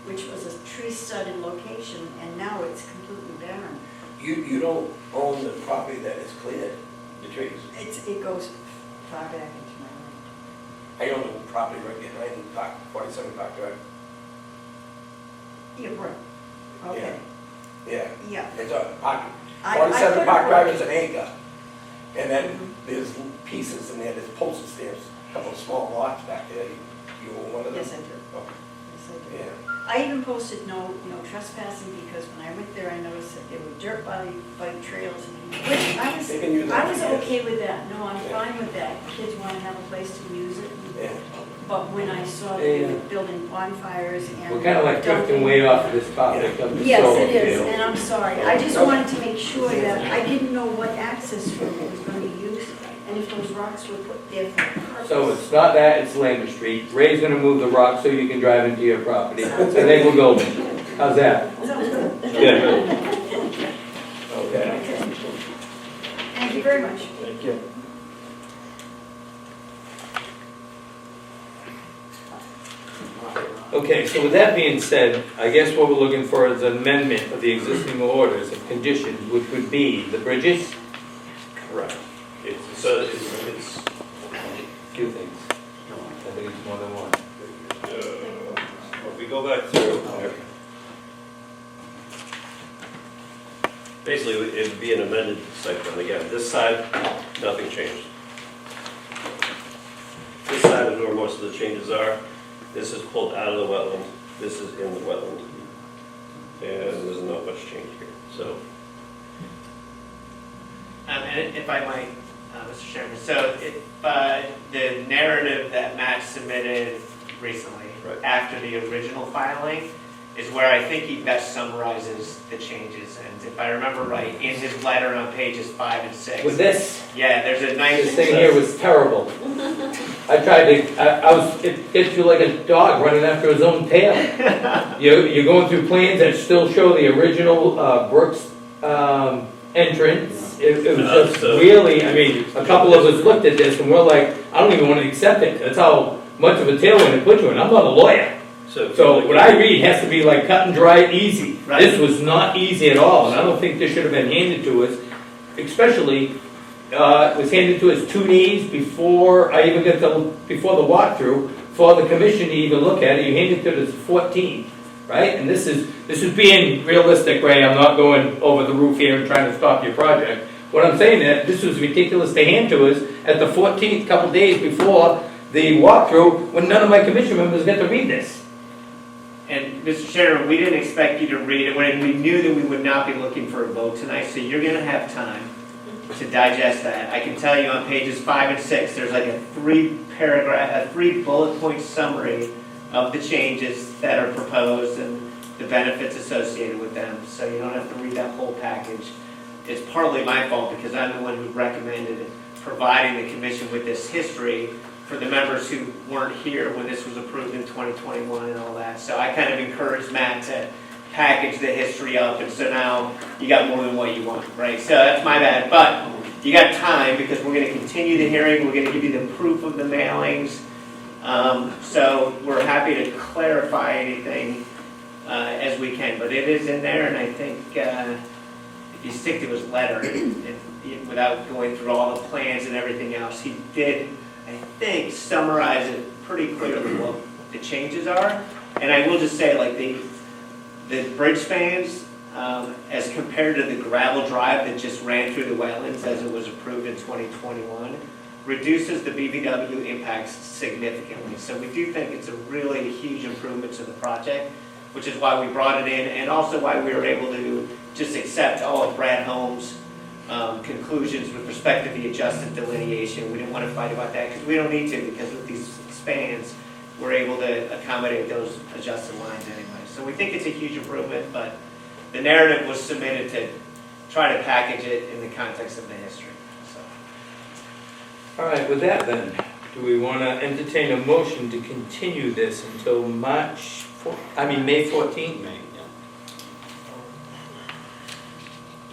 which was a tree-studded location, and now it's completely barren. You don't own the property that is cleared, the trees. It goes far back into my land. I own the property right behind Park, 47 Park Drive. Yeah, right. Okay, Yeah, yeah. it's a Park, I 47 put Park a- Drive is an acre. And then there's pieces in there, there's postage stamps, a couple of small lots back there. You own one of them? Yes, I do. Okay. Yes, I do. Yeah. I even posted no trespassing because when I went there, I noticed that there were dirt bike trails, which They've been using I it was for years. okay with that. No, I'm Yeah. fine with that. Kids want to have a place to use it. Yeah. But when I saw that they were building bonfires and. We're kind of like drifting dumping- way off of this topic of the Yes, solar it is, field. and I'm sorry. I just wanted to make sure that I didn't know what access road was going to be used. And if those rocks were put there for a purpose. So it's not that, it's Lambert Street. Ray's gonna move the rock so you can drive into your property. And then we'll go. How's that? Sounds good. Good. Okay. Thank you very much. Thank you. Okay, so with that being said, I guess what we're looking for is an amendment of the existing orders and conditions, which would be the bridges, Correct. It's two things. I think it's more than one. if we go back through, basically, it'd be an amended site plan. Again, this side, nothing changed. This side is where most of the changes are. This is pulled out of the wetland. This is in the wetland. And there's not much change here, so. And if I might, Mr. Chairman, so if, the narrative that Matt submitted recently, Right. after the original filing, is where I think he best summarizes the changes. And if I remember right, in his letter on pages 5 and 6. With this, Yeah, there's a nice. this thing here was terrible. I tried to, it gets you like a dog running after his own tail. You're going through plans that still show the original Brooks entrance. It was just really, I mean, a couple of us looked at this and we're like, I don't even want to accept it. That's how much of a tailwind it put you in. I'm not a lawyer. So what I read has to be like cut and dry, easy. Right. This was not easy at all, and I don't think this should have been handed to us, especially, it was handed to us 2 days before I even got before the walkthrough, for the commission to even look at it. You handed it to us 14th, right? And this is being realistic, Ray. I'm not going over the roof here and trying to stop your project. What I'm saying is, this was ridiculous to hand to us at the 14th, couple days before the walkthrough, when none of my commission members got to read this. And Mr. Chairman, we didn't expect you to read it when we knew that we would not be looking for a vote tonight, so you're going to have time to digest that. I can tell you on pages 5 and 6, there's like a 3 bullet point summary of the changes that are proposed and the benefits associated with them, so you don't have to read that whole package. It's partly my fault because I'm the one who recommended providing the commission with this history for the members who weren't here when this was approved in 2021 and all that. So I kind of encouraged Matt to package the history up, and so now you got more than what you want, right? So that's my bad, but you got time because we're going to continue the hearing. We're going to give you the proof of the mailings. So we're happy to clarify anything as we can, but it is in there, and I think if you stick to his letter, without going through all the plans and everything else, he did, I think, summarize it pretty clearly what the changes are. And I will just say, like, the bridge spans, as compared to the gravel drive that just ran through the wetlands as it was approved in 2021, reduces the BVW impacts significantly. So we do think it's a really huge improvement to the project, which is why we brought it in, and also why we were able to just accept all of Brad Holmes' conclusions with respect to the adjusted delineation. We didn't want to fight about that because we don't need to, because with these spans, we're able to accommodate those adjusted lines anyway. So we think it's a huge improvement, but the narrative was submitted to try to package it in the context of the history. So. All right, with that then, do we want to entertain a motion to continue this until May 14th? May, yeah.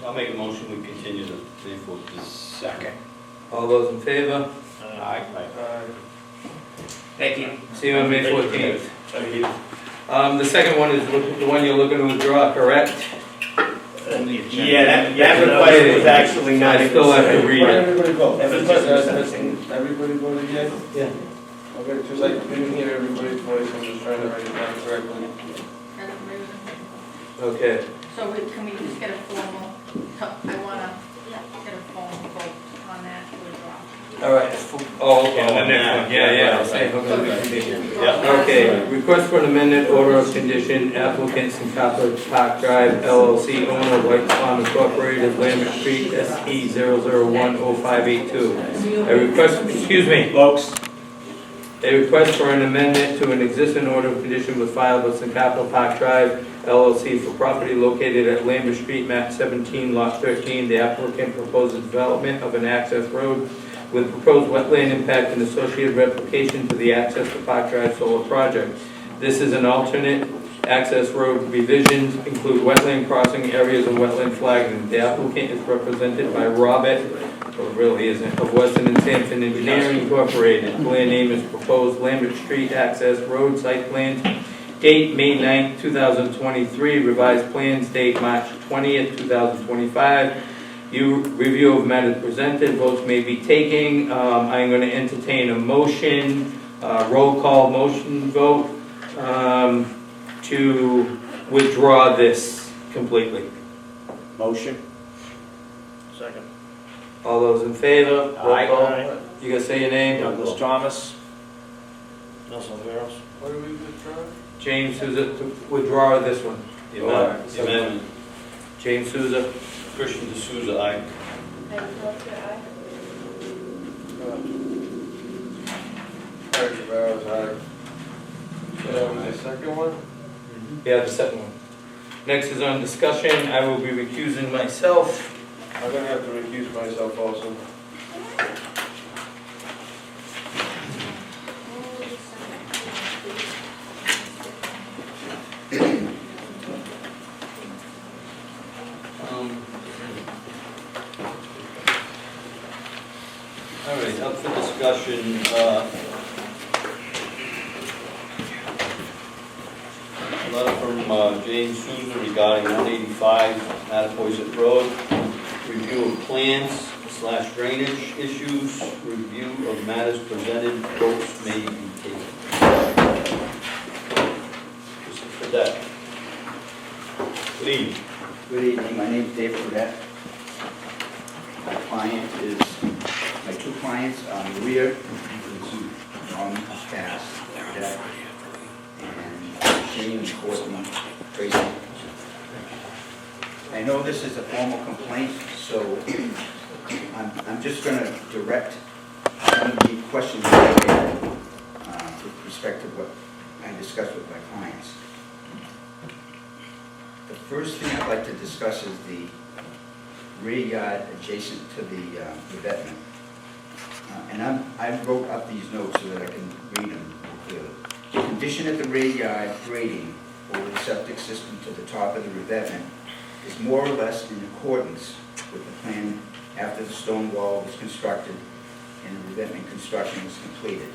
I'll make a motion, we continue the May 14th. Second. All those in favor? Aye. Thank you. See you on May 14th. The second one is the one you're looking to withdraw, correct? Yeah, that request was actually not. I still have to read Where it. everybody go? That was Everybody voted yes? Yeah. Okay, because I didn't hear everybody's voice, I'm just trying to write it down correctly. Okay. So can we just get a formal, I want to get a formal vote on that to withdraw. All right. Oh, okay, on the next one. Yeah. Same, okay, request for an amended order of condition, applicants in Copper Park Drive, LLC, owner, White Farm Incorporated, Lambert Street, SE 0010582. A request, excuse me, folks. A request for an amendment to an existing order of condition was filed with St. Capital Park Drive, LLC, for property located at Lambert Street, map 17, lot 13. The applicant proposes development of an access road with proposed wetland impact and associated replication to the access to Park Drive solar project. This is an alternate access road. Revisions include wetland crossing areas and wetland flagging. The applicant is represented by Robert, or really isn't, of Weston and Sampson Engineering Incorporated. Plan name is proposed Lambert Street Access Road Site Plan. Date May 9th, 2023. Revised plans date March 20th, 2025. Review of matters presented. Votes may be taken. I'm going to entertain a motion, roll call motion vote, to withdraw this completely. Motion? Second. All those in favor? Roll Aye. call. You gonna say your name? Douglas Thomas? Nelson Veros. What are we withdrawing? James Souza to withdraw this one. The amendment, the amendment. James Souza. Christian D'Souza, aye. Eric Barrows, aye. That was the second one? Yeah, the second one. Next is on discussion. I will be recusing myself. I'm gonna have to recuse myself also. All right, up for discussion, a letter from James Souza regarding 185 Mattapoisett Road, review of plans / drainage issues, review of matters presented, votes may be taken. Mr. Fredette. Good evening. Good evening, my name is Dave Fredette. My client is, my two clients on the rear, on past, Fredette, and Shane and Courtney Tracy. I know this is a formal complaint, so I'm just going to direct any questions that I have with respect to what I discussed with my clients. The first thing I'd like to discuss is the rear yard adjacent to the revetment. And I wrote up these notes so that I can read them clearly. The condition of the rear yard grading over the septic system to the top of the revetment is more or less in accordance with the plan after the stone wall was constructed and the revetment construction was completed.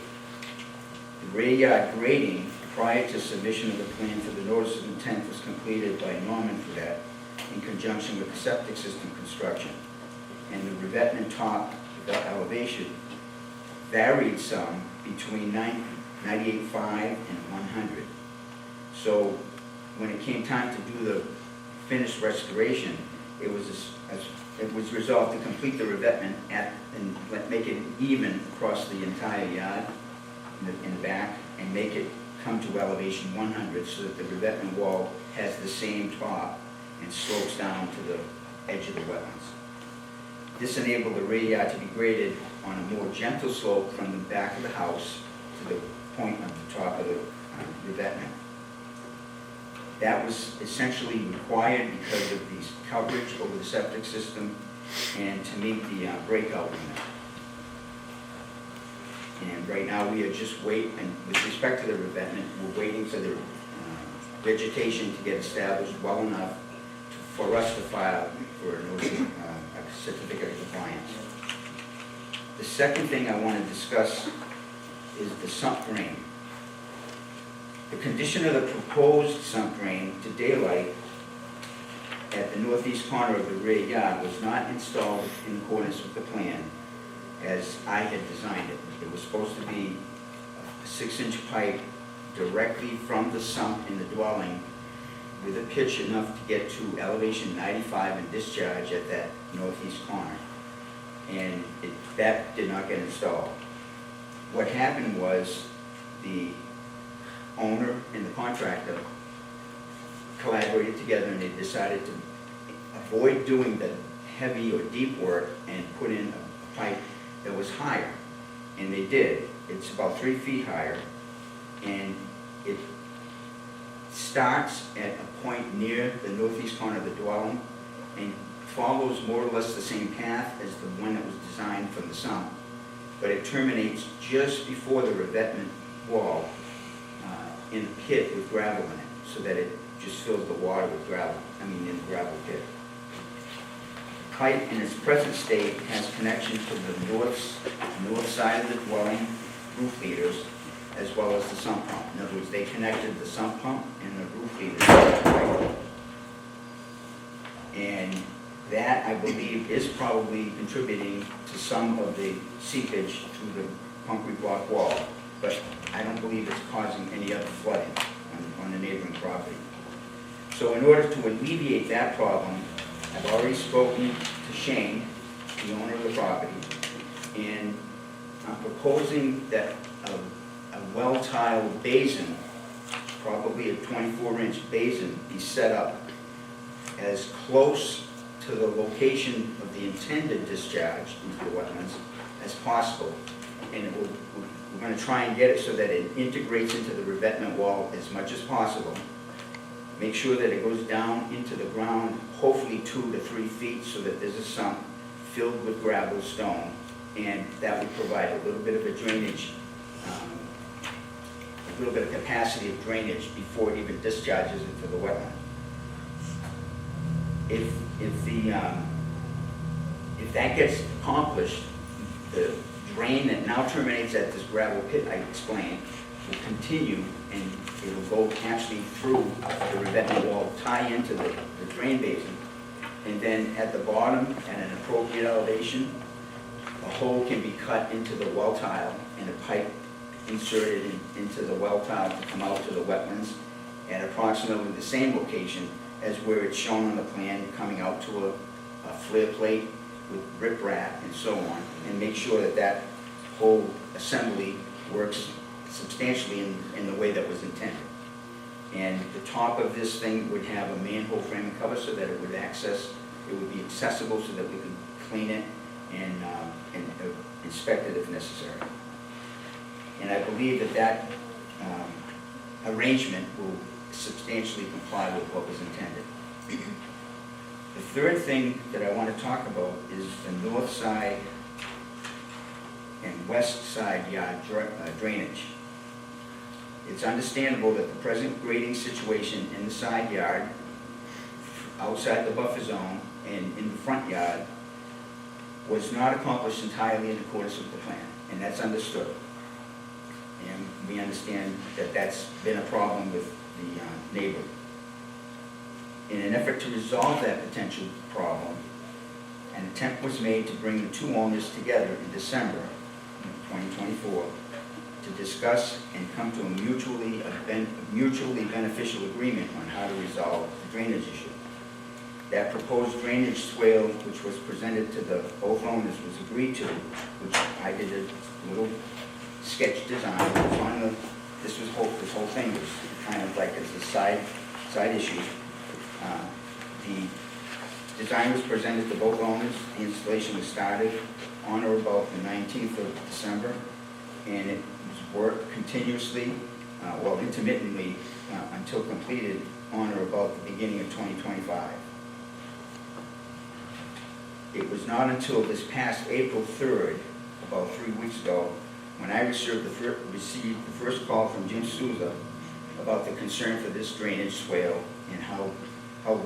The rear yard grading prior to submission of the plan for the notice of intent was completed by Norman Fredette in conjunction with the septic system construction. And the revetment top elevation varied some between 98.5 and 100. So when it came time to do the finished restoration, it was resolved to complete the revetment and make it even across the entire yard in the back and make it come to elevation 100 so that the revetment wall has the same top and slopes down to the edge of the wetlands. This enabled the rear yard to be graded on a more gentle slope from the back of the house to the point of the top of the revetment. That was essentially required because of the coverage over the septic system and to meet the breakout limit. And right now we are just waiting, and with respect to the revetment, we're waiting for the vegetation to get established well enough for us to file for a certificate of compliance. The second thing I want to discuss is the sump drain. The condition of the proposed sump drain to daylight at the northeast corner of the rear yard was not installed in accordance with the plan as I had designed it. It was supposed to be a 6-inch pipe directly from the sump in the dwelling with a pitch enough to get to elevation 95 and discharge at that northeast corner. And that did not get installed. What happened was the owner and the contractor collaborated together and they decided to avoid doing the heavy or deep work and put in a pipe that was higher. And they did. It's about 3 feet higher, and it starts at a point near the northeast corner of the dwelling and follows more or less the same path as the one that was designed from the sump but it terminates just before the revetment wall in a pit with gravel in it, so that it just fills the water with gravel, in the gravel pit. Pipe in its present state has connection to the north side of the dwelling roof leaders, as well as the sump pump. In other words, they connected the sump pump and the roof leaders. And that, I believe, is probably contributing to some of the seepage through the concrete block wall, but I don't believe it's causing any other flooding on the neighboring property. So in order to alleviate that problem, I've already spoken to Shane, the owner of the property, and I'm proposing that a well-tiled basin, probably a 24-inch basin, be set up as close to the location of the intended discharge into the wetlands as possible. And we're going to try and get it so that it integrates into the revetment wall as much as possible. Make sure that it goes down into the ground, hopefully 2 to 3 feet, so that there's a sump filled with gravel stone, and that would provide a little bit of a drainage, a little bit of capacity of drainage before it even discharges into the wetland. If that gets accomplished, the drain that now terminates at this gravel pit I explained will continue, and it will go actually through the revetment wall, tie into the drain basin, and then at the bottom, at an appropriate elevation, a hole can be cut into the well tile and a pipe inserted into the well tile to come out to the wetlands at approximately the same location as where it's shown on the plan, coming out to a flare plate with riprap and so on, and make sure that that whole assembly works substantially in the way that was intended. And the top of this thing would have a manhole frame and cover so that it would be accessible so that we can clean it and inspect it if necessary. And I believe that arrangement will substantially comply with what was intended. The third thing that I want to talk about is the north side and west side yard drainage. It's understandable that the present grading situation in the side yard, outside the buffer zone, and in the front yard was not accomplished entirely in accordance with the plan, and that's understood. And we understand that that's been a problem with the neighbor. In an effort to resolve that potential problem, an attempt was made to bring the two owners together in December 2024 to discuss and come to a mutually beneficial agreement on how to resolve the drainage issue. That proposed drainage swale, which was presented to the both owners, was agreed to, which I did a little sketch design. It was on the, this whole thing was kind of like as a side issue. The design was presented to both owners. The installation was started on or about the 19th of December, and it was worked continuously, intermittently, until completed on or about the beginning of 2025. It was not until this past April 3rd, about 3 weeks ago, when I received the first call from Jim Souza about the concern for this drainage swale and how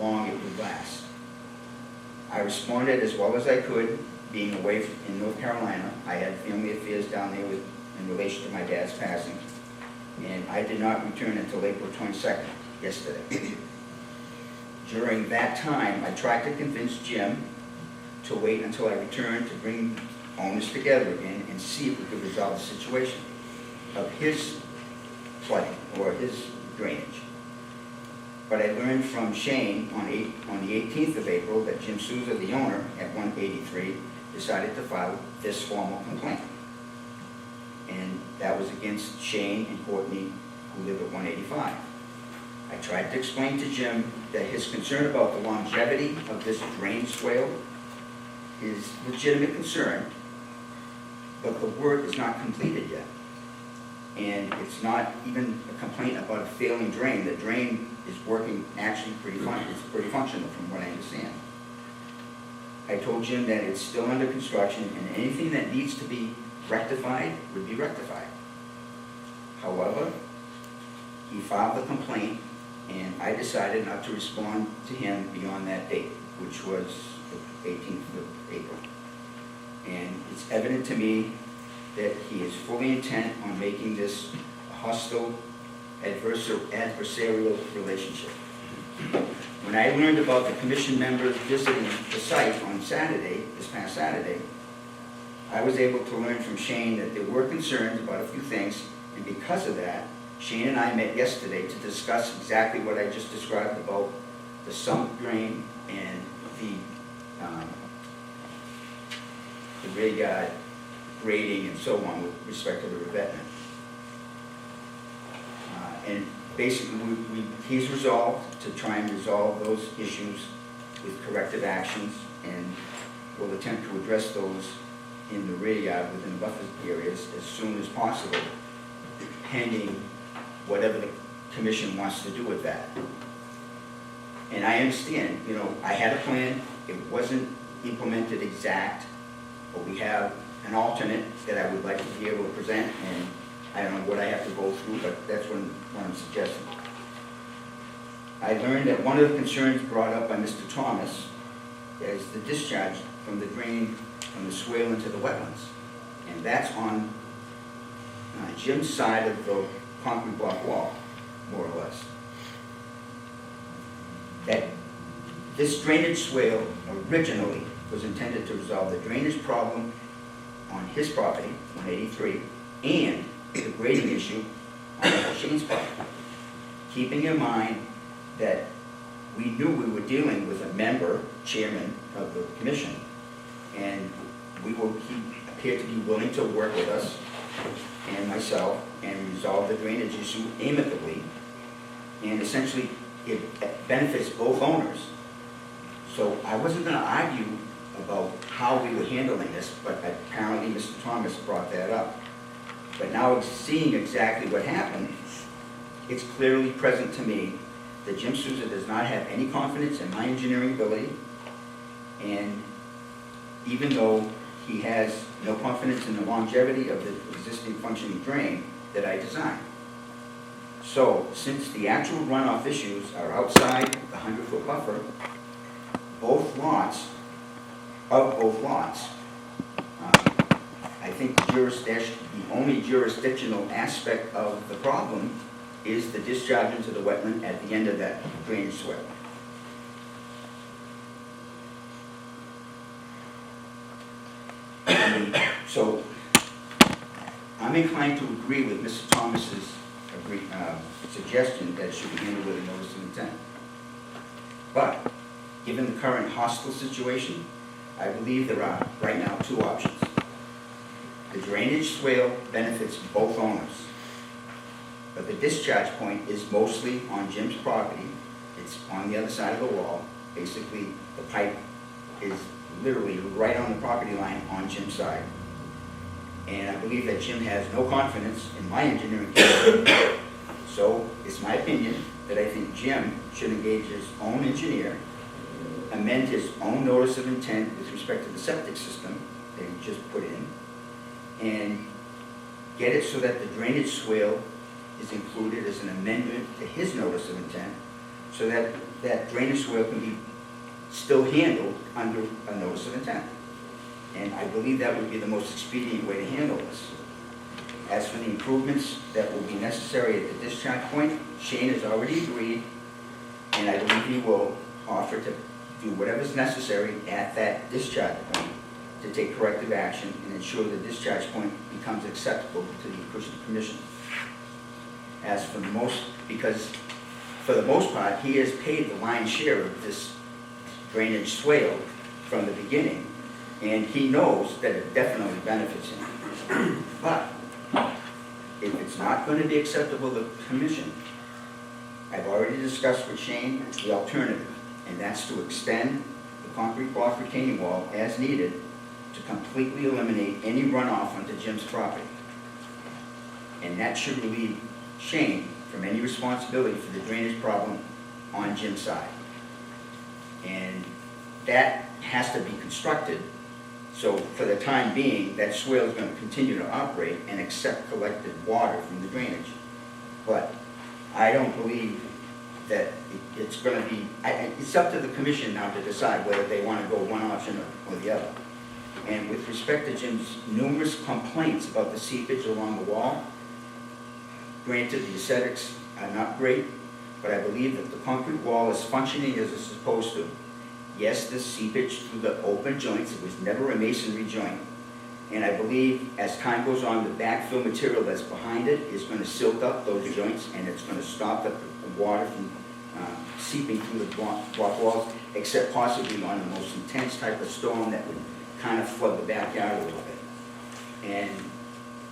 long it would last. I responded as well as I could, being away in North Carolina. I had family affairs down there in relation to my dad's passing, and I did not return until April 22nd, yesterday. During that time, I tried to convince Jim to wait until I returned to bring owners together again and see if we could resolve the situation of his flooding or his drainage. But I learned from Shane on the 18th of April that Jim Souza, the owner at 183, decided to file this formal complaint. And that was against Shane and Courtney, who live at 185. I tried to explain to Jim that his concern about the longevity of this drain swale is legitimate concern, but the work is not completed yet. And it's not even a complaint about a failing drain. The drain is working actually pretty functional from what I understand. I told Jim that it's still under construction and anything that needs to be rectified would be rectified. However, he filed a complaint, and I decided not to respond to him beyond that date, which was the 18th of April. And it's evident to me that he is fully intent on making this a hostile, adversarial relationship. When I learned about the commission members visiting the site on Saturday, this past Saturday, I was able to learn from Shane that there were concerns about a few things, and because of that, Shane and I met yesterday to discuss exactly what I just described about the sump drain and the rear yard grading and so on with respect to the revetment. And basically, he's resolved to try and resolve those issues with corrective actions, and will attempt to address those in the rear yard within the buffer areas as soon as possible, pending whatever the commission wants to do with that. And I understand, you know, I had a plan, it wasn't implemented exact, but we have an alternate that I would like to be able to present, and I don't know what I have to go through, but that's what I'm suggesting. I learned that one of the concerns brought up by Mr. Thomas is the discharge from the drain from the swale into the wetlands. And that's on Jim's side of the concrete block wall, more or less. That this drainage swale originally was intended to resolve the drainage problem on his property, 183, and the grading issue on Shane's property. Keeping in mind that we knew we were dealing with a member, chairman of the commission, and he appeared to be willing to work with us and myself and resolve the drainage issue amicably, and essentially it benefits both owners. So I wasn't going to argue about how we were handling this, but apparently Mr. Thomas brought that up. But now seeing exactly what happened, it's clearly present to me that Jim Souza does not have any confidence in my engineering ability, and even though he has no confidence in the longevity of the existing functioning drain that I designed. So, since the actual runoff issues are outside the 100-foot buffer, both lots, I think the only jurisdictional aspect of the problem is the discharge into the wetland at the end of that drainage swale. So, I'm inclined to agree with Mr. Thomas's suggestion that it should be handled with a notice of intent. But, given the current hostile situation, I believe there are right now two options. The drainage swale benefits both owners, but the discharge point is mostly on Jim's property. It's on the other side of the wall. Basically, the pipe is literally right on the property line on Jim's side. And I believe that Jim has no confidence in my engineering capability. So it's my opinion that I think Jim should engage his own engineer, amend his own notice of intent with respect to the septic system that he just put in, and get it so that the drainage swale is included as an amendment to his notice of intent, so that that drainage swale can be still handled under a notice of intent. And I believe that would be the most expedient way to handle this. As for the improvements that will be necessary at the discharge point, Shane has already agreed, and I believe he will offer to do whatever's necessary at that discharge point to take corrective action and ensure the discharge point becomes acceptable to the Acushnet Commission. As for because for the most part, he has paid the lion's share of this drainage swale from the beginning, and he knows that it definitely benefits him. But if it's not going to be acceptable to the commission, I've already discussed with Shane the alternative, and that's to extend the concrete block retaining wall as needed to completely eliminate any runoff onto Jim's property. And that should relieve Shane from any responsibility for the drainage problem on Jim's side. And that has to be constructed So for the time being, that swale is gonna continue to operate and accept collected water from the drainage. But I don't believe that it's gonna be, it's up to the commission now to decide whether they wanna go one option or the other. And with respect to Jim's numerous complaints about the seepage along the wall, granted, the aesthetics are not great, but I believe that the concrete wall is functioning as it's supposed to. Yes, there's seepage through the open joints, it was never a masonry joint. And I believe as time goes on, the backfill material that's behind it is gonna silt up those joints, and it's gonna stop the water from seeping through the block walls, except possibly on the most intense type of storm that would kind of flood the backyard a little bit. And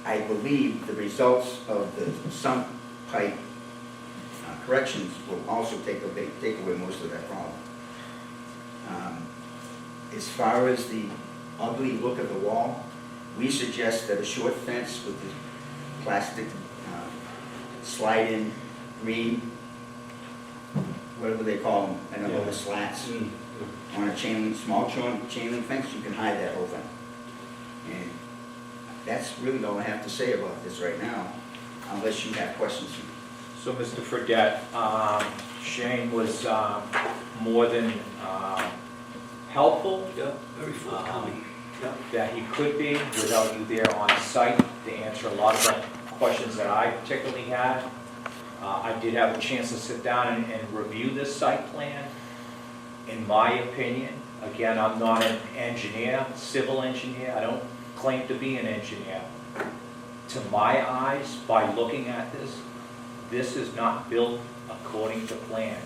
I believe the results of the sump pipe corrections will also take away most of that problem. As far as the ugly look of the wall, we suggest that a short fence with the plastic slide-in green, whatever they call them, I don't know, the slats, on a small chain link fence, you can hide that whole thing. And that's really all I have to say about this right now, unless you have questions. So, Mr. Fredette, Shane was more than helpful. Yeah, very forthcoming. That he could be without you there on site to answer a lot of the questions that I particularly had. I did have a chance to sit down and review this site plan. In my opinion, again, I'm not an engineer, civil engineer, I don't claim to be an engineer. To my eyes, by looking at this, this is not built according to plan.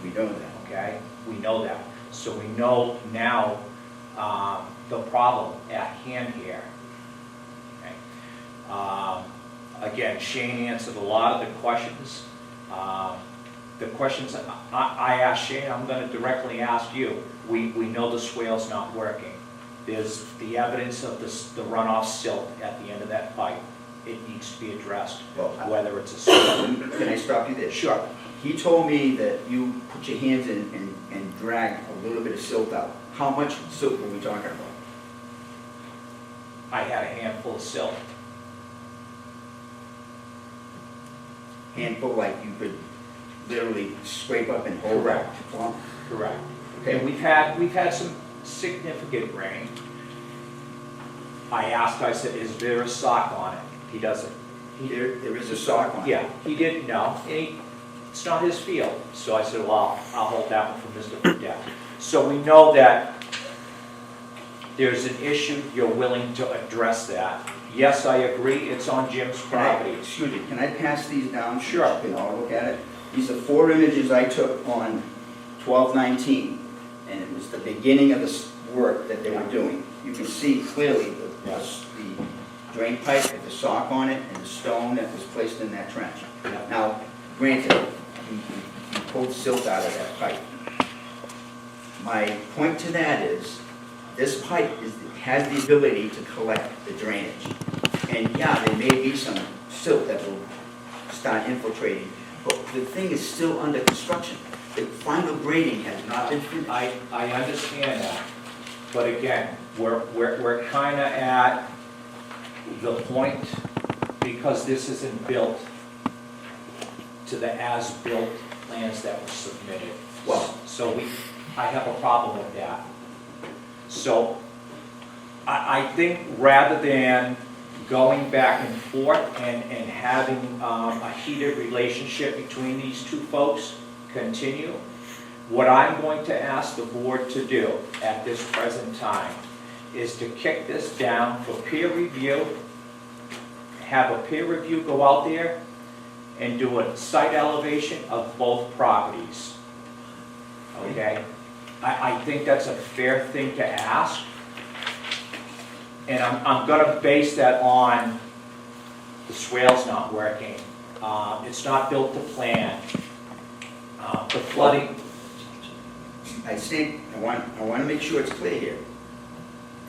We know that. Okay, we know that. So we know now the problem at hand here. Okay. Again, Shane answered a lot of the questions. The questions I asked Shane, I'm going to directly ask you. We know the swale's not working. There's the evidence of the runoff silt at the end of that pipe. It needs to be addressed, Well, whether it's a swale. Can I stop you there? Sure. He told me that you put your hands in and drag a little bit of silt out. How much silt were we talking about? I had a handful of silt. Handful, like you could literally scrape up and hold Correct. up? Well, Correct. okay, And we've had some significant rain. I asked, I said, is there a sock on it? He doesn't. there is a sock on it. Yeah, he didn't know. It's not his field. So I said, well, I'll hold that one for Mr. Fredette. So we know that there's an issue. You're willing to address that. Yes, I agree. It's on Jim's property. Excuse me, can I pass these down? Sure. So you can all look at it. These are 4 images I took on 12/19, and it was the beginning of the work that they were doing. You can see clearly the drain pipe with the sock on it and the stone that was placed in that trench. Now, granted, you pulled silt out of that pipe. My point to that is, this pipe has the ability to collect the drainage. And yeah, there may be some silt that will start infiltrating, but the thing is still under construction. The final grading has not been finished. I understand that. But again, we're kind of at the point, because this isn't built to the as-built plans that were submitted. Well, So I have a problem with that. So I think rather than going back and forth and having a heated relationship between these two folks continue, what I'm going to ask the board to do at this present time is to kick this down for peer review, have a peer review go out there and do a site elevation of both properties. Okay? I think that's a fair thing to ask. And I'm gonna base that on the swale's not working. It's not built to plan. The flooding, I think, I want to make sure it's clear here.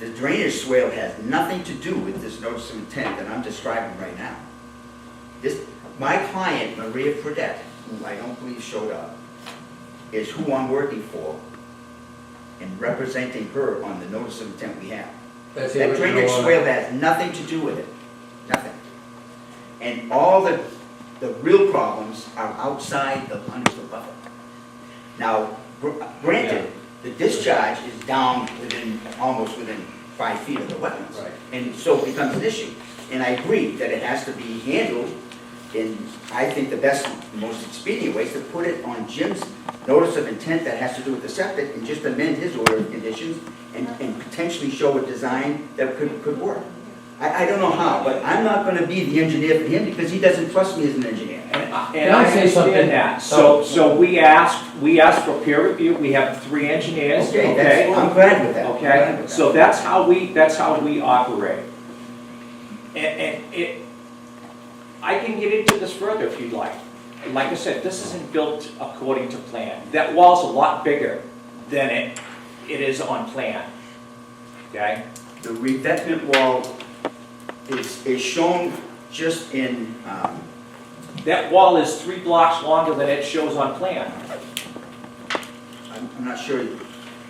The drainage swale has nothing to do with this notice of intent that I'm describing right now. My client, Maria Fredette, who I don't believe showed up, is who I'm working for and representing her on the notice of intent we have. That's the That original drainage one. swale has nothing to do with it, nothing. And all the real problems are outside the 100-foot buffer. Now, granted, the discharge is down almost within 5 feet of the wetlands. Right. And so it becomes an issue. And I agree that it has to be handled, and I think the best, most expedient way is to put it on Jim's notice of intent that has to do with the septic, and just amend his order of conditions, and potentially show a design that could work. I don't know how, but I'm not gonna be the engineer for him, because he doesn't trust me as an engineer. And I Can I say something? understand that. So we asked for peer review, we have 3 engineers, Okay, okay? I'm glad with that. I'm glad Okay, with that. so that's how we operate. And I can get into this further if you'd like. Like I said, this isn't built according to plan. That wall's a lot bigger than it is on plan, okay? The revetment wall is shown just in, That wall is 3 blocks longer than it shows on plan. I'm not sure,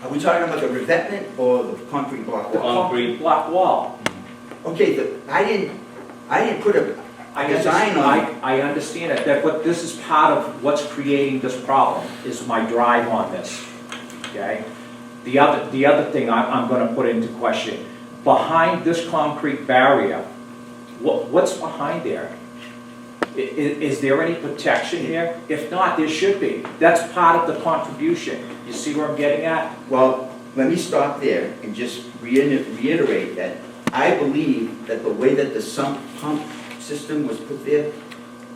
are we talking about the revetment or the concrete block wall? Concrete block wall. Okay, I didn't put a design on it. I understand it, but this is part of what's creating this problem, is my drive on this, okay? The other thing I'm gonna put into question, behind this concrete barrier, what's behind there? Is there any protection here? If not, there should be. That's part of the contribution. You see where I'm getting at? Well, let me stop there and just reiterate that I believe that the way that the sump pump system was put there,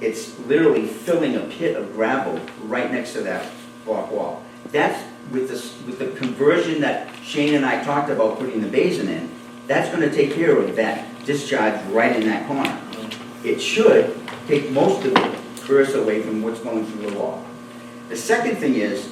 it's literally filling a pit of gravel right next to that block wall. That's with the conversion that Shane and I talked about putting the basin in, that's gonna take care of that discharge right in that corner. It should take most of the burst away from what's going through the wall. The second thing is,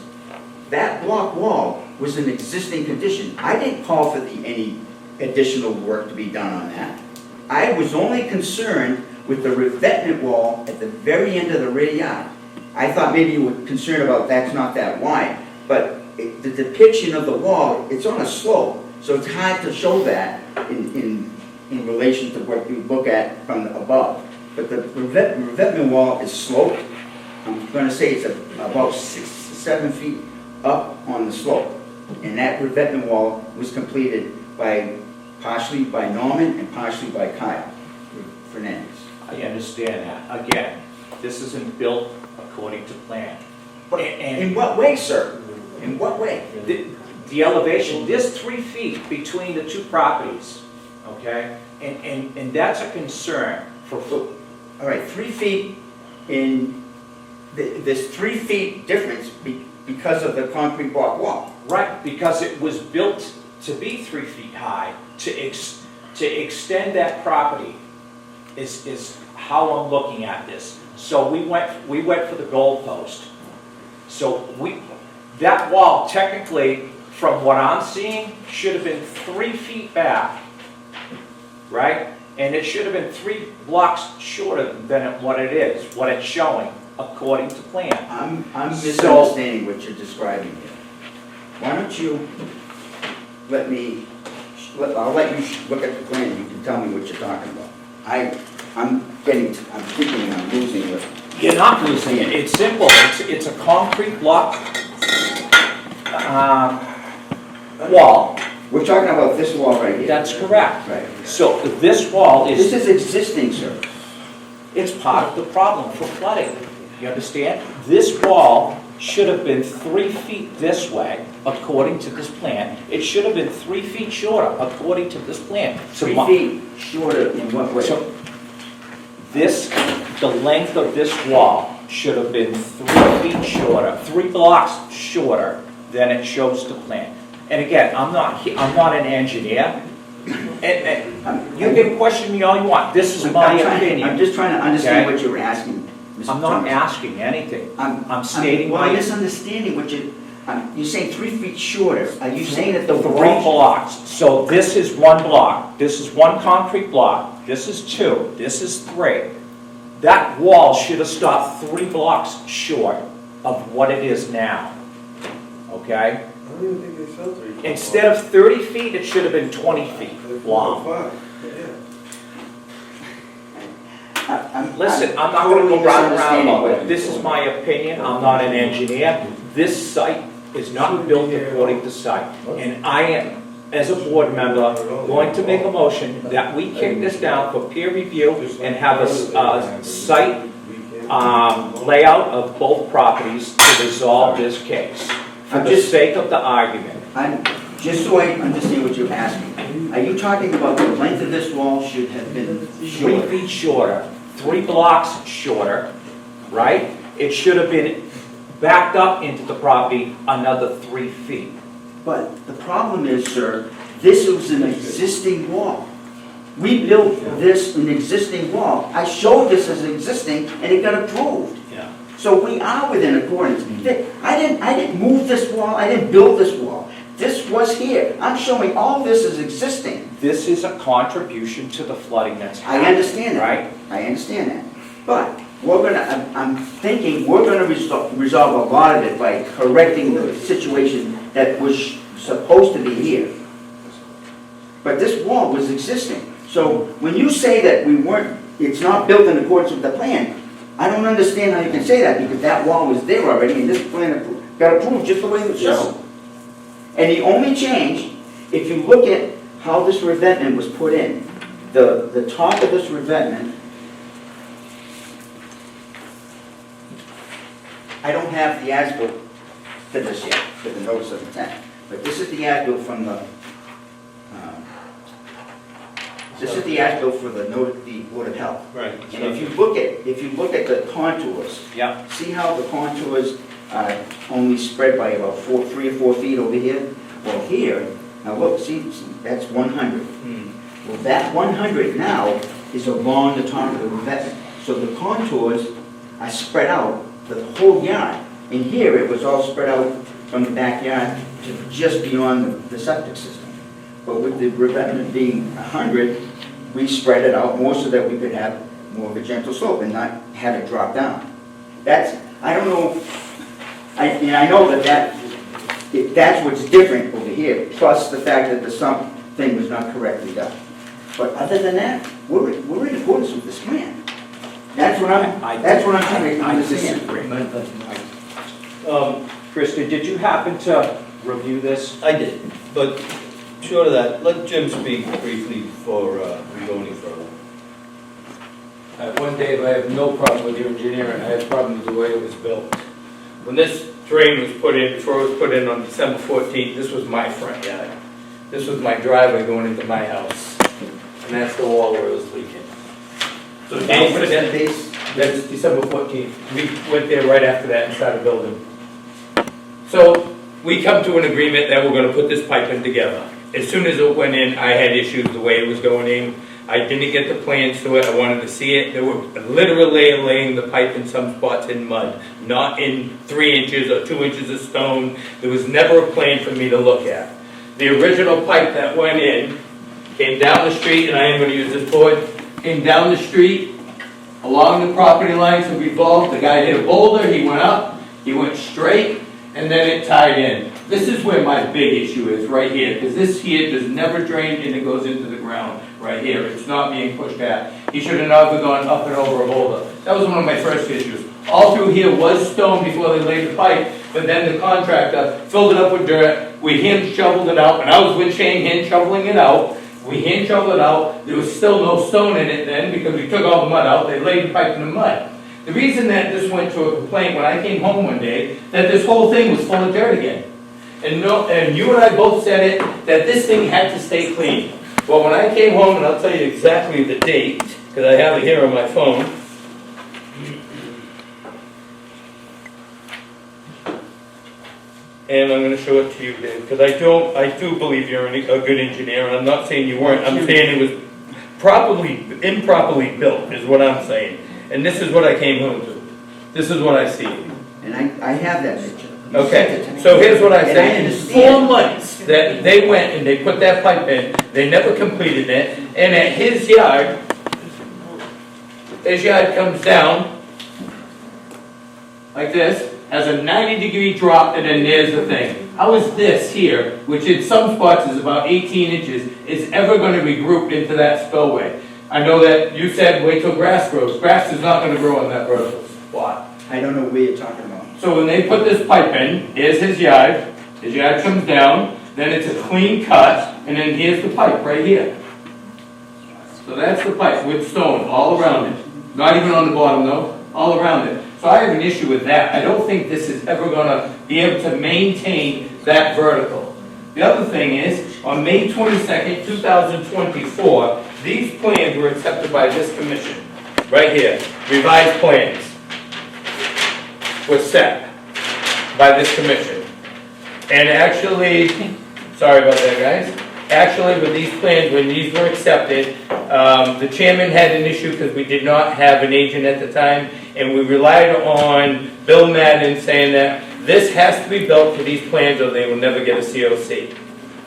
that block wall was an existing condition. I didn't call for any additional work to be done on that. I was only concerned with the revetment wall at the very end of the rear yard. I thought maybe you were concerned about that's not that wide, but the depiction of the wall, it's on a slope, so it's hard to show that in relation to what you look at from above. But the revetment wall is sloped. I'm going to say it's about 6 to 7 feet up on the slope. And that revetment wall was completed partially by Norman and partially by Kyle Fernandez. I understand that. Again, this isn't built according to plan. But And in what way, sir? In what way? the elevation, there's 3 feet between the 2 properties, okay? And that's a concern for All right, 3 feet there's 3 feet difference because of the concrete block wall. Right, because it was built to be 3 feet high, to extend that property is how I'm looking at this. So we went for the goalpost. So that wall technically, from what I'm seeing, should have been 3 feet back, right? And it should have been 3 blocks shorter than what it is, what it's showing, according to plan. I'm misunderstanding what you're describing here. Why don't you I'll let you look at the plan and you can tell me what you're talking about. I'm thinking I'm losing it. You're not losing it. It's simple. It's a concrete block wall. We're talking about this wall right here. That's correct. Right. So this wall This is, is existing, sir. it's part of the problem for flooding. You understand? This wall should have been 3 feet this way, according to this plan. It should have been 3 feet shorter, according to this plan. So 3 feet shorter in what way? So the length of this wall should have been 3 feet shorter, 3 blocks shorter than it shows the plan. And again, I'm not an engineer, and you can question me all you want. This is my opinion. I'm just trying to understand Okay. what you're asking, Mr. I'm not Thomas. asking anything. I'm stating Well, I'm my misunderstanding what you're saying 3 feet shorter. Are you saying that the 3 wall? blocks. So this is 1 block. This is 1 concrete block. This is 2. This is 3. That wall should have stopped 3 blocks short of what it is now. Okay? don't even think they sell 3 foot. Instead of 30 feet, it should have been 20 feet long. Listen, I'm not gonna go round and round about it. This is my opinion, I'm not an engineer. This site is not built according to site. And I am, as a board member, going to make a motion that we kick this down for peer review and have a site layout of both properties to resolve this case, for the sake of the argument. Just so I understand what you're asking, are you talking about the length of this wall should have been 3 shorter? feet shorter, 3 blocks shorter, right? It should have been backed up into the property another 3 feet. But the problem is, sir, this was an existing wall. We built this an existing wall. I showed this as existing, and it got approved. Yeah. So we are within accordance. I didn't move this wall, I didn't build this wall. This was here. I'm showing all this is existing. This is a contribution to the flooding that's happening. I understand that. Right? I understand that. But I'm thinking we're gonna resolve a lot of it by correcting the situation that was supposed to be here. But this wall was existing. So when you say that it's not built in accordance with the plan, I don't understand how you can say that, because that wall was there already, and this plan got approved just the way it was shown. And the only change, if you look at how this revetment was put in, the top of this revetment, I don't have the as-built for this yet, for the notice of intent, but this is the as-built from the, this is the as-built for the Board of Health. Right. And if you look at the contours, Yeah. see how the contours are only spread by about 3 or 4 feet over here? Well, here, now look, see, that's 100. Well, that 100 now is along the top of the revetment. So the contours are spread out for the whole yard. And here, it was all spread out from the backyard to just beyond the septic system. But with the revetment being 100, we spread it out more so that we could have more of a gentle slope and not have it drop down. I don't know, I know that's what's different over here, plus the fact that the sump thing was not correctly done. But other than that, we're in accordance with this plan. That's what I'm trying to I understand. disagree. Krista, did you happen to review this? I did, but short of that, let Jim speak briefly before we go any further. One, Dave, I have no problem with your engineering, I have problems with the way it was built. When this drain was put in, before it was put in on December 14th, this was my front yard. This was my driveway going into my house. And that's the wall where it was leaking. So Dave put in, that's December 14th. We went there right after that and started building. So we come to an agreement that we're gonna put this pipe in together. As soon as it went in, I had issues the way it was going in. I didn't get the plans to it, I wanted to see it. They were literally laying the pipe in some spots in mud, not in 3 inches or 2 inches of stone. There was never a plan for me to look at. The original pipe that went in came down the street, and I am gonna use this board, came down the street, along the property lines and revolved. The guy hit a boulder, he went up, he went straight, and then it tied in. This is where my big issue is, right here, because this here does never drain and it goes into the ground, right here. It's not being pushed back. He should have never gone up and over a boulder. That was one of my first issues. All through here was stone before they laid the pipe, but then the contractor filled it up with dirt. We hand shoveled it out, and I was with Shane hand shoveling it out. We hand shoveled it out. There was still no stone in it then because we took all the mud out. They laid the pipe in the mud. The reason that this went to a complaint when I came home one day, that this whole thing was full of dirt again. And you and I both said it, that this thing had to stay clean. Well, when I came home, and I'll tell you exactly the date, because I have it here on my phone. And I'm going to show it to you, Dave, because I do believe you're a good engineer, and I'm not saying you weren't. I'm saying it was improperly built, is what I'm saying. And this is what I came home to. This is what I see. And I have that picture. You sent it Okay, to me. so here's what I And say. In understand. 4 months that they went and they put that pipe in, they never completed it, and at his yard comes down like this, has a 90-degree drop, and then there's the thing. how is this here, which in some spots is about 18 inches, is ever gonna be grouped into that spillway? I know that you said wait till grass grows. Grass is not gonna grow on that vertical spot. I don't know where you're talking about. So when they put this pipe in, here's his yard comes down, then it's a clean cut, and then here's the pipe right here. So that's the pipe with stone all around it. Not even on the bottom though, all around it. So I have an issue with that. I don't think this is ever gonna be able to maintain that vertical. The other thing is, on May 22nd, 2024, these plans were accepted by this commission, right here, revised plans was set by this commission. And actually, sorry about that, guys. Actually, with these plans, when these were accepted, the chairman had an issue because we did not have an agent at the time, and we relied on Bill Madden saying that this has to be built to these plans or they will never get a COC.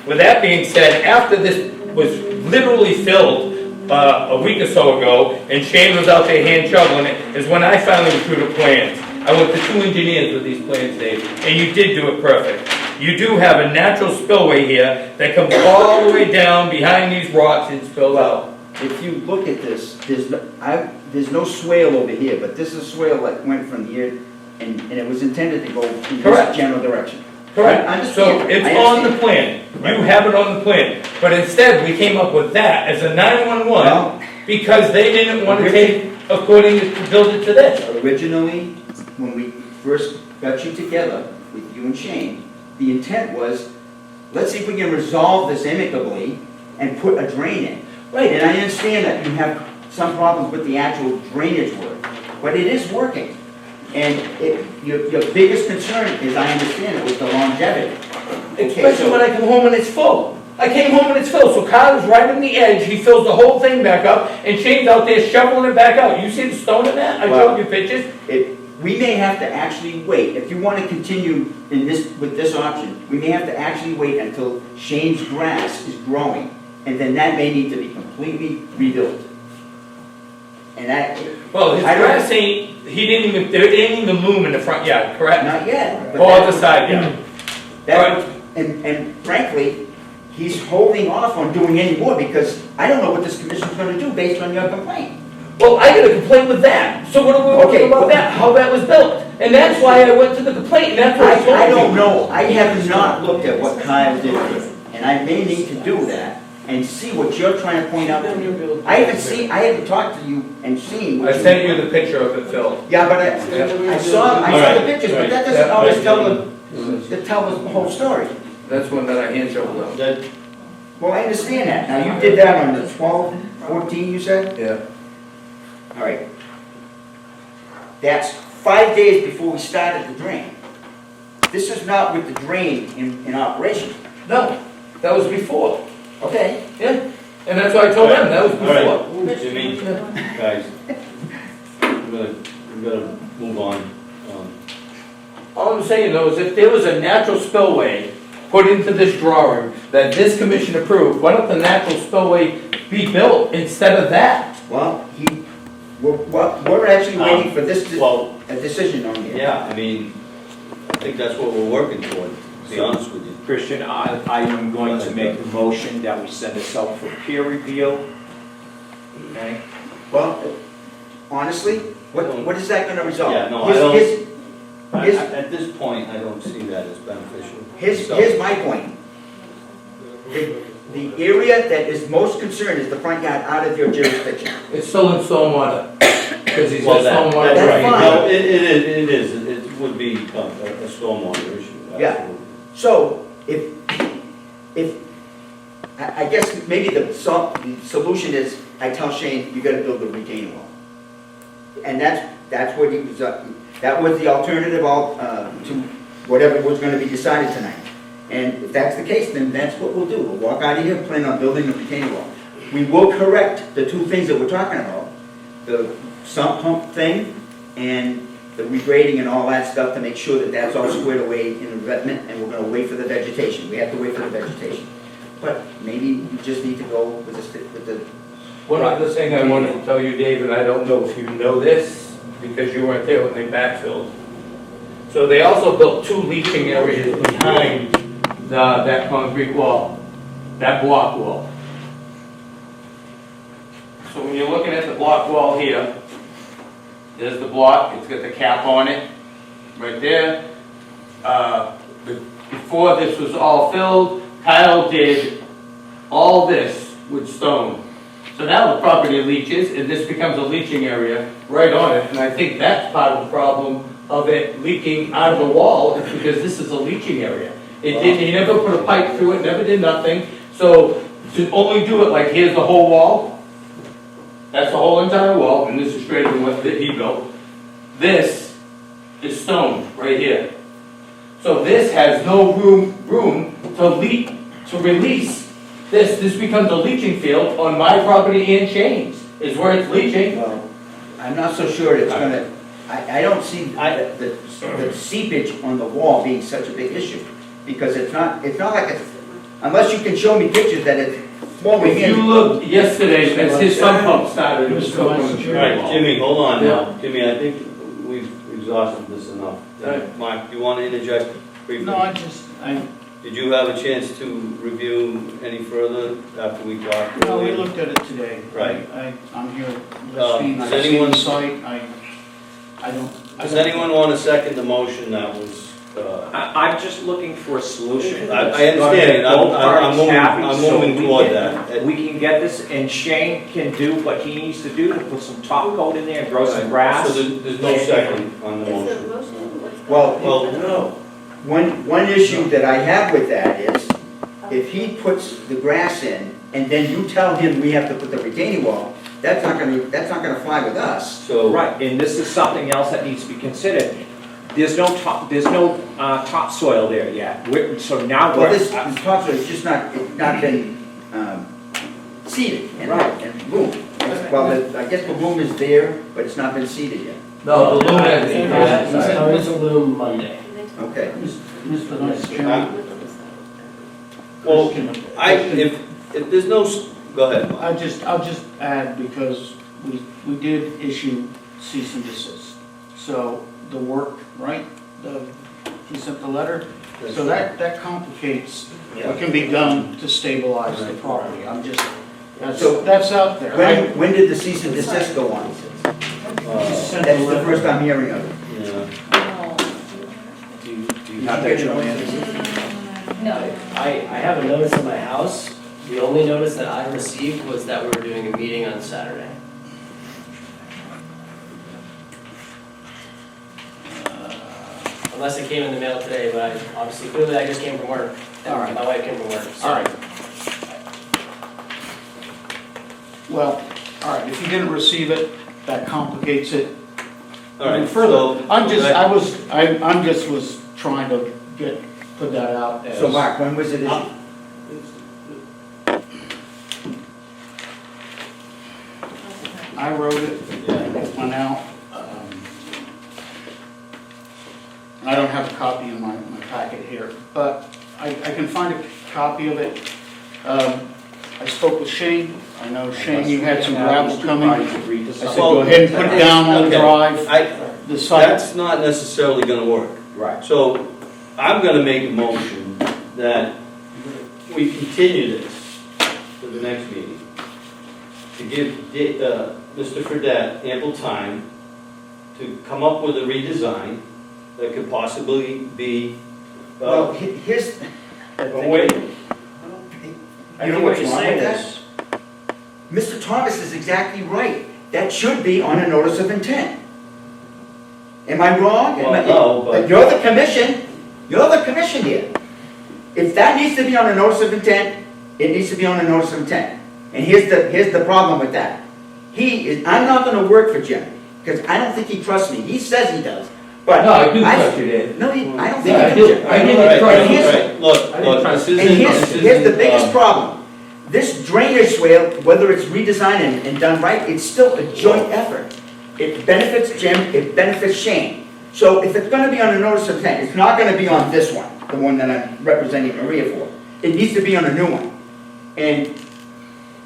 With that being said, after this was literally filled a week or so ago, and Shane was out there hand shoveling it, is when I finally withdrew the plans. I went to 2 engineers with these plans, Dave, and you did do it perfect. You do have a natural spillway here that comes all the way down behind these rocks and spills out. If you look at this, there's no swale over here, but this is a swale that went from here, and it was intended to go in Correct. this general direction. Correct. I So understand. it's I on the understand. plan. You have it on the plan. But instead, we came up with that as a 911 Well, because they didn't want to take according to build it to this. originally, when we first got you together with you and Shane, the intent was, let's see if we can resolve this amicably and put a drain in. Right. And I understand that you have some problems with the actual drainage work, but it is working. And your biggest concern is, I understand it, was the longevity. Okay, Especially so- when I come home and it's full. I came home and it's filled, so Kyle's right on the edge, he fills the whole thing back up, and Shane's out there shoveling it back out. You see the stone in that? I Well- showed you pictures. We may have to actually wait, if you want to continue with this option, we may have to actually wait until Shane's grass is growing, and then that may need to be completely rebuilt. And that, Well, his I don't- grass ain't, there ain't even loom in the front yard, correct? not yet. but Or that- the side yard. that- And frankly, he's holding off on doing any more, because I don't know what this commission's gonna do based on your complaint. Well, I got a complaint with that. So what are we Okay. talking about that? How that was built? And that's why I went to the complaint, and that's what I told you. I don't know, I have not looked at what Kyle did here, and I may need to do that and see what you're trying to point out to me. I haven't talked to you and seen what I you. sent you the picture of it, Phil. Yeah, but I saw the Alright, pictures, but that right. doesn't always Yeah, tell right. the whole story. That's one that I hand shoveled out. Well, I understand that, now you did that on the 12/14, you said? Yeah. All right. That's 5 days before we started the drain. This is not with the drain in operation. No, that was before. Okay. Yeah. And that's why I told them, that was All before. right, Jimmy, guys, we're gonna move on. All I'm saying though is if there was a natural spillway put into this drawing that this commission approved, why don't the natural spillway be built instead of that? Well, we're actually waiting for this, Well, a decision on here. yeah, I mean, I think that's what we're working toward, to be honest with you. Christian, I am going to make the motion that we send this out for peer review. Okay? Well, honestly, what is that gonna result? Yeah, no, I His- don't- his- His- At this point, I don't see that as beneficial. So- Here's my point. The area that is most concerned is the front yard out of your jurisdiction. It's still in stormwater, because he's Well, got that- stormwater that's right. fine. No, it is, it would be a stormwater issue, Yeah. absolutely. So, I guess maybe the solution is, I tell Shane, you gotta build a retaining wall. And that's what he was, that was the alternative to whatever was gonna be decided tonight. And if that's the case, then that's what we'll do. We'll walk out of here, plan on building a retaining wall. We will correct the two things that we're talking about, the sump pump thing and the regrading and all that stuff to make sure that that's all squared away in the revetment, and we're gonna wait for the vegetation. We have to wait for the vegetation. But maybe we just need to go with the. One other thing I wanted to tell you, David, I don't know if you know this, because you weren't there when they backfilled. So they also built 2 leaching areas behind that concrete wall, that block wall. So when you're looking at the block wall here, there's the block, it's got the cap on it, right there. Before this was all filled, Kyle did all this with stone. So now the property leaches, and this becomes a leaching area right on it, and I think that's part of the problem of it leaking out of the wall, is because this is a leaching area. It didn't, he never put a pipe through it, never did nothing, so to only do it like, here's the whole wall, that's the whole entire wall, and this is straighter than what he built. This is stone, right here. So this has no room to release this. This becomes a leaching field on my property and Shane's, is where it's leaching. Well, I'm not so sure it's gonna, I don't see the seepage on the wall being such a big issue. Because it's not like it's, unless you can show me pictures that it's flowing If in. you look yesterday, as his sump pump started, it was still on the All right, wall. Jimmy, hold on now. Jimmy, I think we've exhausted this enough. Mark, do you want to interject briefly? No, Did you have a chance to review any further after we talked? no, we earlier? looked at it today. Right. I'm here listening, does I've seen anyone- the site, I don't. Does anyone want to second the motion that was, I'm just looking for a solution. I understand, Both parties happy, I'm so moving we toward can- that. We can get this, and Shane can do what he needs to do to put some top coat in there, grow some grass. So there's no second on the motion. Well, Well, one issue that I have with that is, if he puts the grass in, and then you tell him we have to put the retaining wall, that's not gonna fly with us. so. Right, and this is something else that needs to be considered. There's no topsoil there yet. So now Well, we're. this topsoil is just not been seeded, and boom. Well, I guess the boom is there, but it's not been seeded yet. No, the loom has It's a loom Monday. Okay. Mr. Vice Chairman. Well, Question. if there's no, go ahead, Mark. I'll just add, because we did issue cease and desist. So the work, right, he sent the letter, so that complicates what can be done to stabilize the property. That's out there. When did the cease and desist go on? That's the first I'm hearing of it. Yeah. Do you have that, Joanne? No. I have a notice in my house. The only notice that I received was that we were doing a meeting on Saturday. Unless it came in the mail today, but clearly I just came from work. All right. My wife came from work. So. All right. Well, all right, if you didn't receive it, that complicates it All right, even further. so- I'm just was trying to put that out as. So Mark, when was it issued? I wrote it, and it went out. I don't have a copy in my packet here, but I can find a copy of it. I spoke with Shane. I know, Shane, you had some gravel coming. I said, go ahead and put it down on the Okay. drive, the site. That's not necessarily gonna work. Right. So I'm gonna make a motion that we continue this to the next meeting. To give Mr. Fredette ample time to come up with a redesign that could possibly be, Well, here's, wait, you know what's wrong with that? Mr. Thomas is exactly right. That should be on a notice of intent. Am I wrong? Well, no, but- You're the commission. You're the commission here. If that needs to be on a notice of intent, it needs to be on a notice of intent. And here's the problem with that. I'm not gonna work for Jim, because I don't think he trusts me. He says he does. But No, I do trust you, Dave. No, I don't Yeah, think I he do. does. I didn't all right, try all to- right, look, this isn't. And here's the biggest uh, problem. This drainage swale, whether it's redesigned and done right, it's still a joint effort. It benefits Jim, it benefits Shane. So if it's gonna be on a notice of intent, it's not gonna be on this one, the one that I'm representing Maria for. It needs to be on a new one. And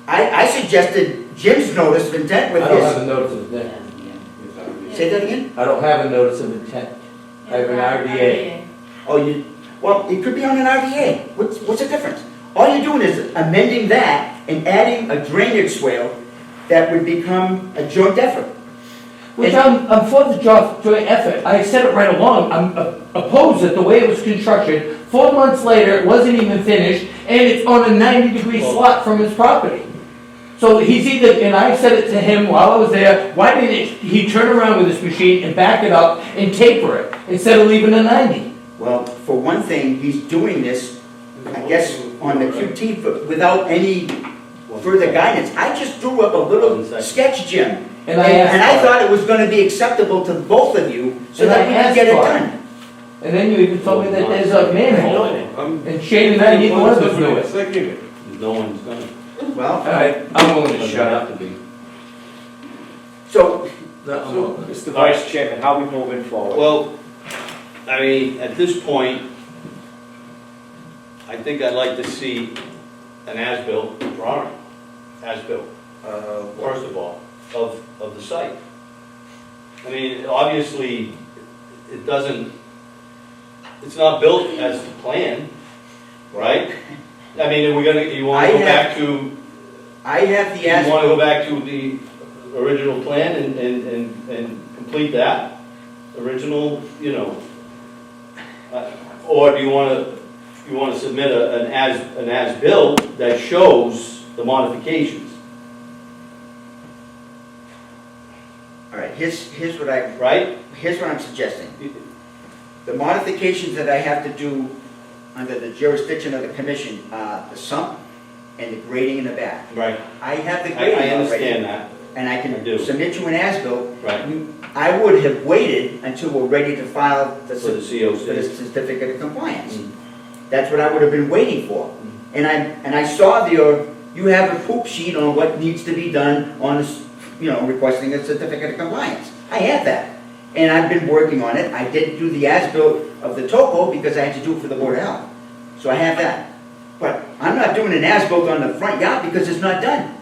I suggested Jim's notice of intent with I don't have his. a notice of intent. Say that again? I don't have a notice of intent. I have an RDA. Oh, well, it could be on an RDA. What's the difference? All you're doing is amending that and adding a drainage swale that would become a joint effort. Which I'm for the joint effort. I said it right along. I'm opposed at the way it was constructed. 4 months later, it wasn't even finished, and it's on a 90-degree slot from his property. So he's either, and I said it to him while I was there, why didn't he turn around with his machine and back it up and taper it instead of leaving a 90? Well, for one thing, he's doing this, I guess, on the QT without any further guidance. I just drew up a little sketch, Jim. And I thought it was gonna be acceptable to both of you so that we could get it done. And then you even told me that there's a manhole, and Shane and I, neither one of us knew it. No one's gonna. Well, All right, I'm willing to shut up. Have to be. so, Mr. Vice Chairman, how are we moving forward? Well, I mean, at this point, I think I'd like to see an as-built drawing, as-built, first of all, of the site. I mean, obviously, it doesn't, it's not built as planned, right? I mean, are we gonna, you wanna go back to, I have the you wanna go as-built. back to the original plan and complete that? Original, you know, or do you wanna submit an as-built that shows the modifications, All right, here's what right? here's what I'm suggesting. The modifications that I have to do under the jurisdiction of the commission are the sump and the grading in the back. Right. I have the I grading already. understand that. And I I can do. submit you an as-built. Right. I would have waited until we're ready to file the For the COC. for the certificate of compliance. Mm. That's what I would have been waiting for. Mm. And I saw you have a poop sheet on what needs to be done on this, requesting a certificate of compliance. I have that. And I've been working on it. I didn't do the as-built of the topo because I had to do it for the Board of Health. So I have that. But I'm not doing an as-built on the front yard because it's not done.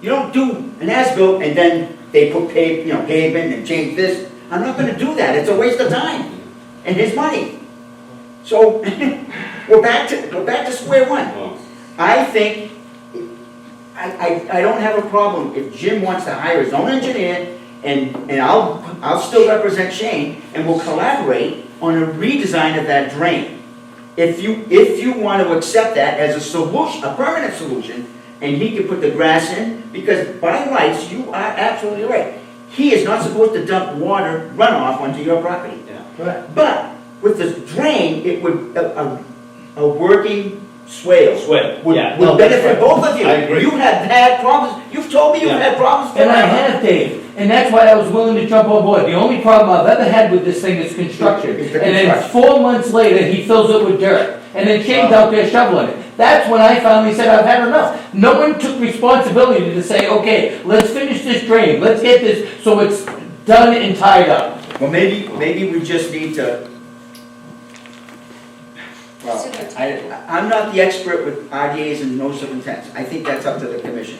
You don't do an as-built and then they put pavement and change this. I'm not gonna do that. It's a waste of time and his money. So we're back to square one. Well, I think, I don't have a problem if Jim wants to hire his own engineer, and I'll still represent Shane, and we'll collaborate on a redesign of that drain. If you want to accept that as a solution, a permanent solution, and he can put the grass in, because by rights, you are absolutely right. He is not supposed to dump water runoff onto your property. yeah. But with the drain, it would, a working swale would yeah. No, benefit that's right. both of you. I agree. You have had problems, you've told me you've Yeah. had problems. And I forever. have, Dave, and that's why I was willing to jump on board. The only problem I've ever had with this thing is construction. It's the And then construction. 4 months later, he fills it with dirt. And then Shane's out there shoveling it. That's when I finally said, I've had enough. No one took responsibility to say, okay, let's finish this drain, let's get this, so it's done and tied up. Well, maybe we just need to, well, I'm not the expert with RDAs and notice of intents. I think that's up to the commission.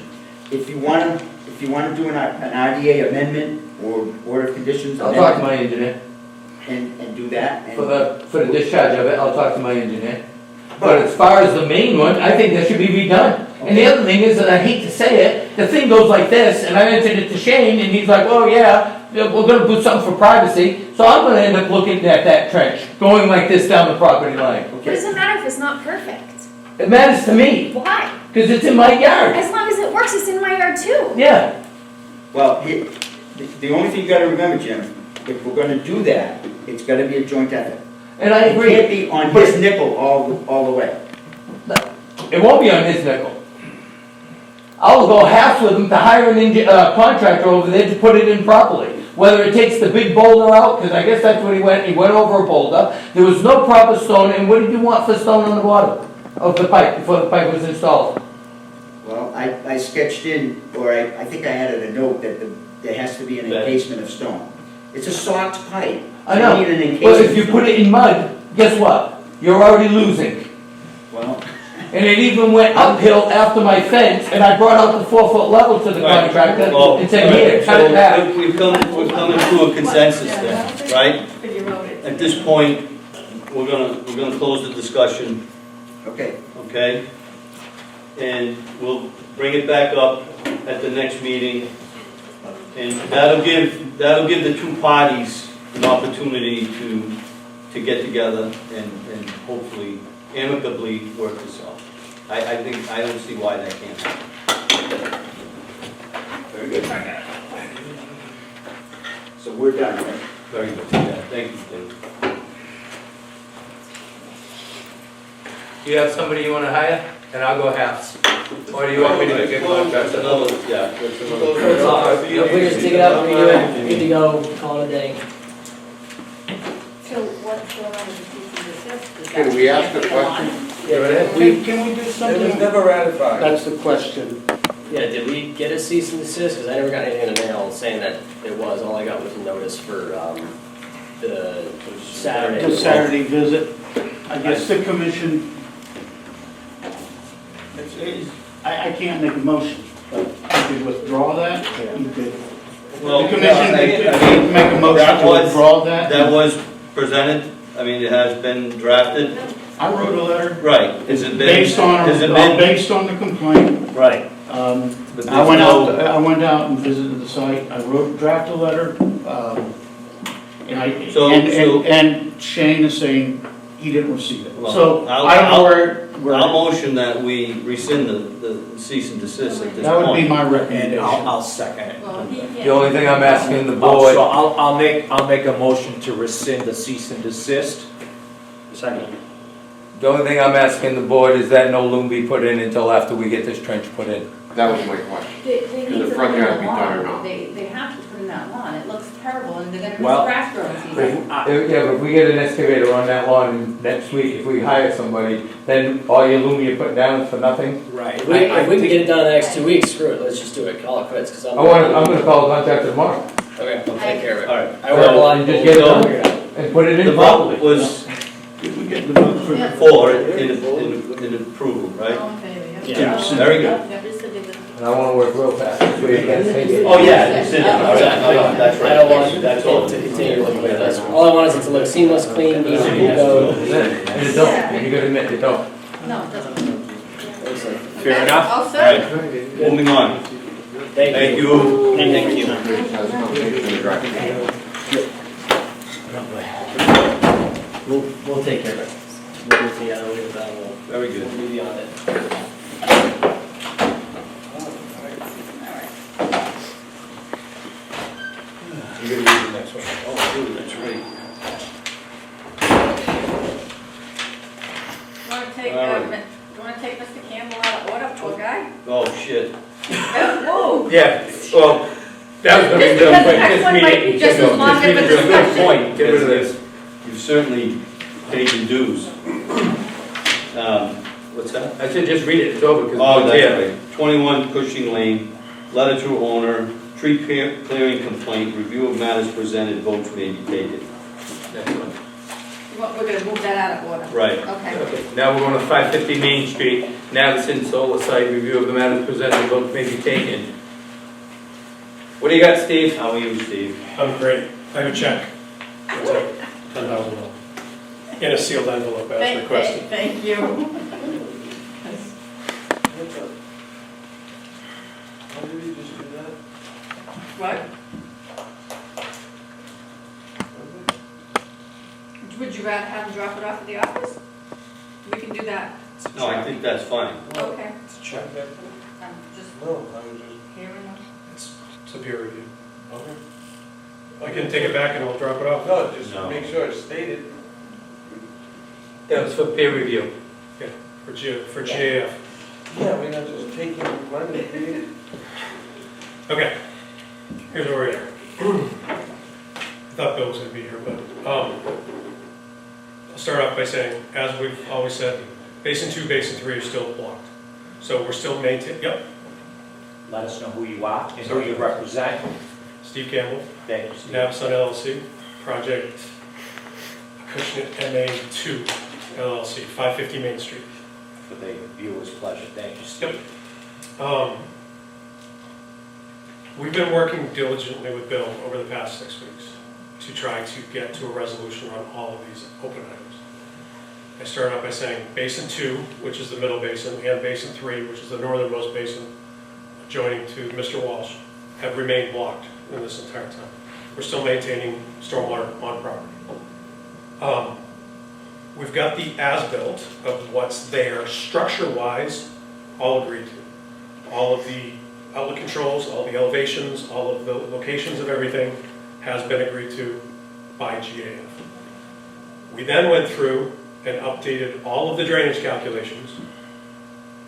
If you want to do an RDA amendment or order of conditions I'll talk to amendment my engineer. and do that. For the discharge of it, I'll talk to my engineer. But as far as the main one, I think that should be redone. And the other thing is, and I hate to say it, the thing goes like this, and I mentioned it to Shane, and he's like, well, yeah, we're gonna put something for privacy, so I'm gonna end up looking at that trench, going like this down the property line. What does it matter if it's not perfect? It matters to me, Why? because it's in my yard. As long as it works, it's in my yard too. Yeah, Well, the only thing you gotta remember, Jim, if we're gonna do that, it's gotta be a joint effort. and I It can't agree. be on his nickel all the way. It won't be on his nickel. I'll go halves with him to hire an contractor over there to put it in properly. Whether it takes the big boulder out, because I guess that's what he went over a boulder. There was no proper stone, and what did you want for stone on the bottom of the pipe, before the pipe was installed? Well, I sketched in, or I think I added a note that there has to be an encasement of stone. It's a socked pipe. I know, You need an but encasement. if you put it in mud, guess what? You're already losing. Well, And it even went uphill after my fence, and I brought out the 4-foot level to the Right. contractor Well, and said, here, right. cut it back. So we've come into a consensus then, right? wrote it. At this point, we're gonna close the discussion, Okay, okay? And we'll bring it back up at the next meeting. And that'll give the two parties an opportunity to get together and hopefully amicably work this out. I think, I don't see why that can't happen. very good. So we're done, right? Very good, yeah, thank you, Dave. Do you have somebody you wanna hire? And I'll go halves. Or do you want me to get contracts? That's another, yeah, that's another. If we just dig it up, redo it, good to go, call it a day. So what's going on with the cease and desist? Is Can that- we ask a question? Can we do It was something? never ratified. That's the question. Yeah, did we get a cease and desist? Because I never got anything in the mail saying that it was. All I got was a notice for the Saturday. The Saturday visit, I guess the commission, I can't make a motion, but you could withdraw that. You could, Well, the commission I could make a motion that to was- withdraw that. That was presented, I mean, it has been drafted, I wrote a letter right, has it been? based on, Has it been? based on the complaint. Right. But I there's went no- out, I went out and visited the site, I wrote, drafted a letter, and I, So- and Shane is saying he didn't receive it. Well, So, I'll- I don't know I'll- where, I'll motion that we rescind the cease and desist at this that would be point. my And recommendation. I'll second it. Well, he can't. The only thing I'm asking the So board, I'll make a motion to rescind the cease and desist. Second. the only thing I'm asking the board is that no loom be put in until after we get this trench put in. That was my question. They Can need the to front put in yard a be done or lawn. not? They have to put in that lawn. It looks terrible and they're gonna Well- miss grass growing season. Yeah, but if we get an excavator on that lawn next week, if we hire somebody, then all your loom you're putting down is for nothing? Right. If we can get it done in the next 2 weeks, screw it, let's just do it, call it quits, because I'm I'm gonna call the contractor tomorrow Okay, I'll take care of it. All right. I work a lot. And just get it we'll done. figure it out. and put it The in vote properly. was Did we get the vote for? Yeah. for in approval, right? All in favor, yeah? Yeah. Very good. Yeah, just to do this. And I wanna work real fast, this way you guys take it. Oh, yeah, it's in it, all right, that's right. I don't want That's all. to continue looking at this. All I want is it to look seamless, clean, easy to go. And it don't, you gotta admit, it don't. No, it doesn't. Fair enough? All All set? right, moving on. Thank you. Thank you. We'll take care of it. We'll get together, we'll get that, Very good. we'll be on it. You're gonna read the next one. Oh, dude, that's right. You wanna take Mr. Campbell out of order, poor guy? Oh, shit. Whoa. Yeah, well, that was gonna be Just real because the quick, next this one might meeting, be just as long this of a meeting's a good discussion. point, get rid of this. You've certainly paid your dues. What's that? I said just read it, it's over, because Oh, it's that's here. right. 21 Cushing Lane, letter to owner, tree clearing complaint, review of matters presented, votes may be taken. Excellent. We're gonna move that out of order. Right. Okay. Okay, now we're going to 550 Main Street, Navison Solar Site, review of the matters presented, vote may be taken. What do you got, Steve? How are you, Steve? I'm great. I have a check. $10,000. In a sealed envelope as requested. Thank you. How did we just do that? What? Would you rather have him drop it off at the office? We can do that. No, I think that's fine. Okay. It's a check. I'm just No, I was just. hearing them. It's a peer review. Okay. I can take it back and I'll drop it off. No, just No. make sure it's stated. That was for peer review. For GAF. Yeah, we're not just taking money, do you? Okay, here's where we're at. I thought Bill was gonna be here, but, I'll start off by saying, as we've always said, Basin 2, Basin 3 are still blocked. So we're still maintaining, yep, Let us know who you are and who you represent. Steve Campbell, Thank you, Steve. Navison LLC, project Acushnet MA2 LLC, 550 Main Street. For the viewer's pleasure. Thank you, Steve. We've been working diligently with Bill over the past 6 weeks to try to get to a resolution on all of these open items. I started out by saying Basin 2, which is the middle basin, and Basin 3, which is the northernmost basin adjoining to Mr. Walsh, have remained blocked in this entire time. We're still maintaining stormwater on property. We've got the as-built of what's there, structure-wise, all agreed to. All of the outlet controls, all the elevations, all of the locations of everything has been agreed to by GAF. We then went through and updated all of the drainage calculations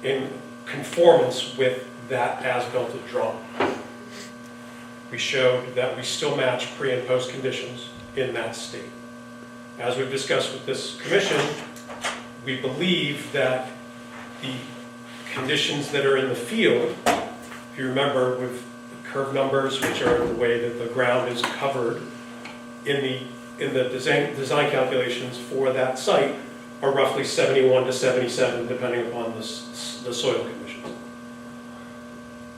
in conformance with that as-built drawing. We showed that we still match pre and post conditions in that state. As we've discussed with this commission, we believe that the conditions that are in the field, if you remember with the curve numbers, which are the way that the ground is covered in the design calculations for that site, are roughly 71 to 77, depending upon the soil conditions.